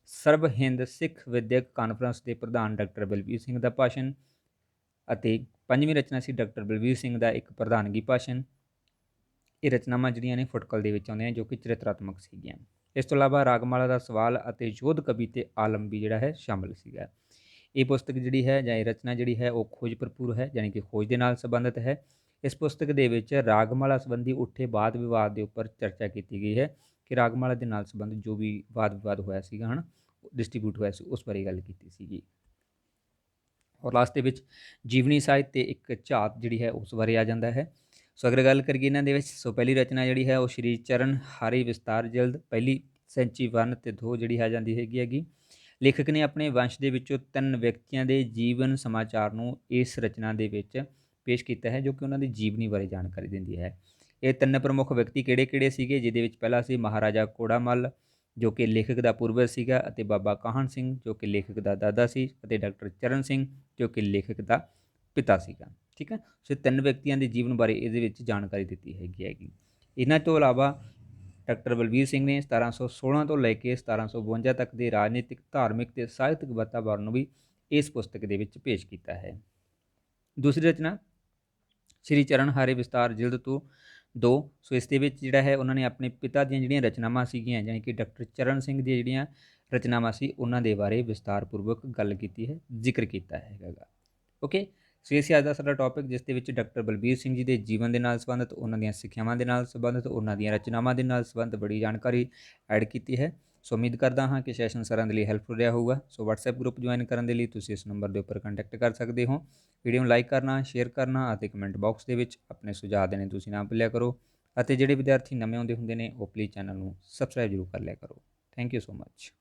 ਸਰਬ ਹਿੰਦ ਸਿੱਖ ਵਿਦਿਅਕ ਕਾਨਫਰੰਸ ਦੇ ਪ੍ਰਧਾਨ ਡਾਕਟਰ ਬਲਬੀਰ ਸਿੰਘ ਦਾ ਭਾਸ਼ਣ, ਅਤੇ ਪੰਜਵੀਂ ਰਚਨਾ ਸੀ ਡਾਕਟਰ ਬਲਬੀਰ ਸਿੰਘ ਦਾ ਇੱਕ ਪ੍ਰਧਾਨਗੀ ਭਾਸ਼ਣ। ਇਹ ਰਚਨਾਵਾਂ ਜਿਹੜੀਆਂ ਨੇ ਫੁਟਕਲ ਦੇ ਵਿੱਚ ਆਉਂਦੀਆਂ ਜੋ ਕਿ ਚਰਿਤਰਾਤਮਕ ਸੀਗੀਆਂ। ਇਸ ਤੋਂ ਇਲਾਵਾ ਰਾਗਮਾਲਾ ਦਾ ਸਵਾਲ ਅਤੇ ਯੋਧ ਕਵੀ ਤੇ ਆਲਮ ਵੀ ਜਿਹੜਾ ਹੈ ਸ਼ਾਮਲ ਸੀਗਾ। ਇਹ ਪੁਸਤਕ ਜਿਹੜੀ ਹੈ ਜਾਂ ਇਹ ਰਚਨਾ ਜਿਹੜੀ ਹੈ ਉਹ ਖੋਜ ਭਰਪੂਰ ਹੈ, ਯਾਨੀ ਕਿ ਖੋਜ ਦੇ ਨਾਲ ਸੰਬੰਧਿਤ ਹੈ। ਇਸ ਪੁਸਤਕ ਦੇ ਵਿੱਚ ਰਾਗਮਾਲਾ ਸੰਬੰਧੀ ਉੱਠੇ ਵਾਦ ਵਿਵਾਦ ਦੇ ਉੱਪਰ ਚਰਚਾ ਕੀਤੀ ਗਈ ਹੈ ਕਿ ਰਾਗਮਾਲਾ ਦੇ ਨਾਲ ਸੰਬੰਧਿਤ ਜੋ ਵੀ ਵਾਦ ਵਿਵਾਦ ਹੋਇਆ ਸੀਗਾ ਡਿਸਟ੍ਰੀਬਿਊਟ ਹੋਇਆ ਸੀ ਉਸ ਬਾਰੇ ਗੱਲ ਕੀਤੀ ਸੀਗੀ। ਔਰ ਲਾਸਟ ਦੇ ਵਿੱਚ ਜੀਵਨੀ ਸਾਹਿਤ ਤੇ ਇੱਕ ਝਾਤ ਜਿਹੜੀ ਹੈ ਉਸ ਬਾਰੇ ਆ ਜਾਂਦਾ ਹੈ। ਸੋ ਅਗਰ ਗੱਲ ਕਰੀਏ ਇਹਨਾਂ ਦੇ ਵਿੱਚ, ਸੋ ਪਹਿਲੀ ਰਚਨਾ ਜਿਹੜੀ ਹੈ ਉਹ ਸ਼੍ਰੀ ਚਰਨ ਹਾਰੀ ਵਿਸਤਾਰ ਜਲਦ ਪਹਿਲੀ ਸੈਂਚੀ 1 ਤੇ 2 ਜਿਹੜੀ ਆ ਜਾਂਦੀ ਹੈਗੀ। ਲੇਖਕ ਨੇ ਆਪਣੇ ਵੰਸ਼ ਦੇ ਵਿੱਚੋਂ 3 ਵਿਅਕਤੀਆਂ ਦੇ ਜੀਵਨ ਸਮਾਚਾਰ ਨੂੰ ਇਸ ਰਚਨਾ ਦੇ ਵਿੱਚ ਪੇਸ਼ ਕੀਤਾ ਹੈ, ਜੋ ਕਿ ਉਹਨਾਂ ਦੀ ਜੀਵਨੀ ਬਾਰੇ ਜਾਣਕਾਰੀ ਦਿੰਦੀ ਹੈ। ਇਹ 3 ਪ੍ਰਮੁੱਖ ਵਿਅਕਤੀ ਕਿਹੜੇ ਸੀਗੇ, ਜਿਹਦੇ ਵਿੱਚ ਪਹਿਲਾ ਸੀ ਮਹਾਰਾਜਾ ਕੋੜਾਮੱਲ, ਜੋ ਕਿ ਲੇਖਕ ਦਾ ਪੂਰਵਜ ਸੀਗਾ, ਅਤੇ ਬਾਬਾ ਕਾਹਨ ਸਿੰਘ ਜੋ ਕਿ ਲੇਖਕ ਦਾ ਦਾਦਾ ਸੀ, ਅਤੇ ਡਾਕਟਰ ਚਰਨ ਸਿੰਘ ਜੋ ਕਿ ਲੇਖਕ ਦਾ ਪਿਤਾ ਸੀਗਾ। ਠੀਕ ਹੈ, ਸੋ 3 ਵਿਅਕਤੀਆਂ ਦੇ ਜੀਵਨ ਬਾਰੇ ਇਹਦੇ ਵਿੱਚ ਜਾਣਕਾਰੀ ਦਿੱਤੀ ਹੈਗੀ। ਇਹਨਾਂ ਤੋਂ ਇਲਾਵਾ ਡਾਕਟਰ ਬਲਬੀਰ ਸਿੰਘ ਨੇ 1716 ਤੋਂ ਲੈ ਕੇ 1752 ਤੱਕ ਦੇ ਰਾਜਨੀਤਿਕ, ਧਾਰਮਿਕ ਤੇ ਸਾਹਿਤਕ ਵਾਤਾਵਰਣ ਨੂੰ ਵੀ ਇਸ ਪੁਸਤਕ ਦੇ ਵਿੱਚ ਪੇਸ਼ ਕੀਤਾ ਹੈ। ਦੂਸਰੀ ਰਚਨਾ ਸ਼੍ਰੀ ਚਰਨ ਹਾਰੇ ਵਿਸਤਾਰ ਜਿਲਦ ਤੋਂ 2। ਸੋ ਇਸ ਦੇ ਵਿੱਚ ਜਿਹੜਾ ਹੈ ਉਹਨਾਂ ਨੇ ਆਪਣੇ ਪਿਤਾ ਦੀਆਂ ਜਿਹੜੀਆਂ ਰਚਨਾਵਾਂ ਸੀਗੀਆਂ, ਯਾਨੀ ਕਿ ਡਾਕਟਰ ਚਰਨ ਸਿੰਘ ਦੀਆਂ ਜਿਹੜੀਆਂ ਰਚਨਾਵਾਂ ਸੀ ਉਹਨਾਂ ਦੇ ਬਾਰੇ ਵਿਸਤਾਰਪੂਰਵਕ ਗੱਲ ਕੀਤੀ ਹੈ, ਜ਼ਿਕਰ ਕੀਤਾ ਹੈਗਾ। ਓਕੇ, ਸੋ ਇਹ ਸੀ ਅੱਜ ਦਾ ਸਾਡਾ ਟੌਪਿਕ, ਜਿਸ ਦੇ ਵਿੱਚ ਡਾਕਟਰ ਬਲਬੀਰ ਸਿੰਘ ਜੀ ਦੇ ਜੀਵਨ ਦੇ ਨਾਲ ਸੰਬੰਧਿਤ, ਉਹਨਾਂ ਦੀਆਂ ਸਿੱਖਿਆਵਾਂ ਦੇ ਨਾਲ ਸੰਬੰਧਿਤ, ਉਹਨਾਂ ਦੀਆਂ ਰਚਨਾਵਾਂ ਦੇ ਨਾਲ ਸੰਬੰਧਿਤ ਬੜੀ ਜਾਣਕਾਰੀ ਐਡ ਕੀਤੀ ਹੈ। ਸੋ ਉਮੀਦ ਕਰਦਾ ਹਾਂ ਕਿ ਸੈਸ਼ਨ ਸਾਰਿਆਂ ਦੇ ਲਈ ਹੈਲਪਫੁਲ ਰਿਹਾ ਹੋਊਗਾ। ਸੋ WhatsApp ਗਰੁੱਪ ਜੁਆਇਨ ਕਰਨ ਦੇ ਲਈ ਤੁਸੀਂ ਇਸ ਨੰਬਰ ਦੇ ਉੱਪਰ ਕੰਟੈਕਟ ਕਰ ਸਕਦੇ ਹੋ। ਵੀਡੀਓ ਨੂੰ ਲਾਈਕ ਕਰਨਾ, ਸ਼ੇਅਰ ਕਰਨਾ ਅਤੇ ਕਮੈਂਟ ਬਾਕਸ ਦੇ ਵਿੱਚ ਆਪਣੇ ਸੁਝਾਅ ਦੇਣੇ ਤੁਸੀਂ ਨਾ ਭੁੱਲਿਆ ਕਰੋ। ਅਤੇ ਜਿਹੜੇ ਵਿਦਿਆਰਥੀ ਨਵੇਂ ਆਉਂਦੇ ਹੁੰਦੇ ਨੇ ਉਹ ਪਲੀਜ਼ ਚੈਨਲ ਨੂੰ ਸਬਸਕ੍ਰਾਈਬ ਜ਼ਰੂਰ ਕਰ ਲਿਆ ਕਰੋ। Thank you so much.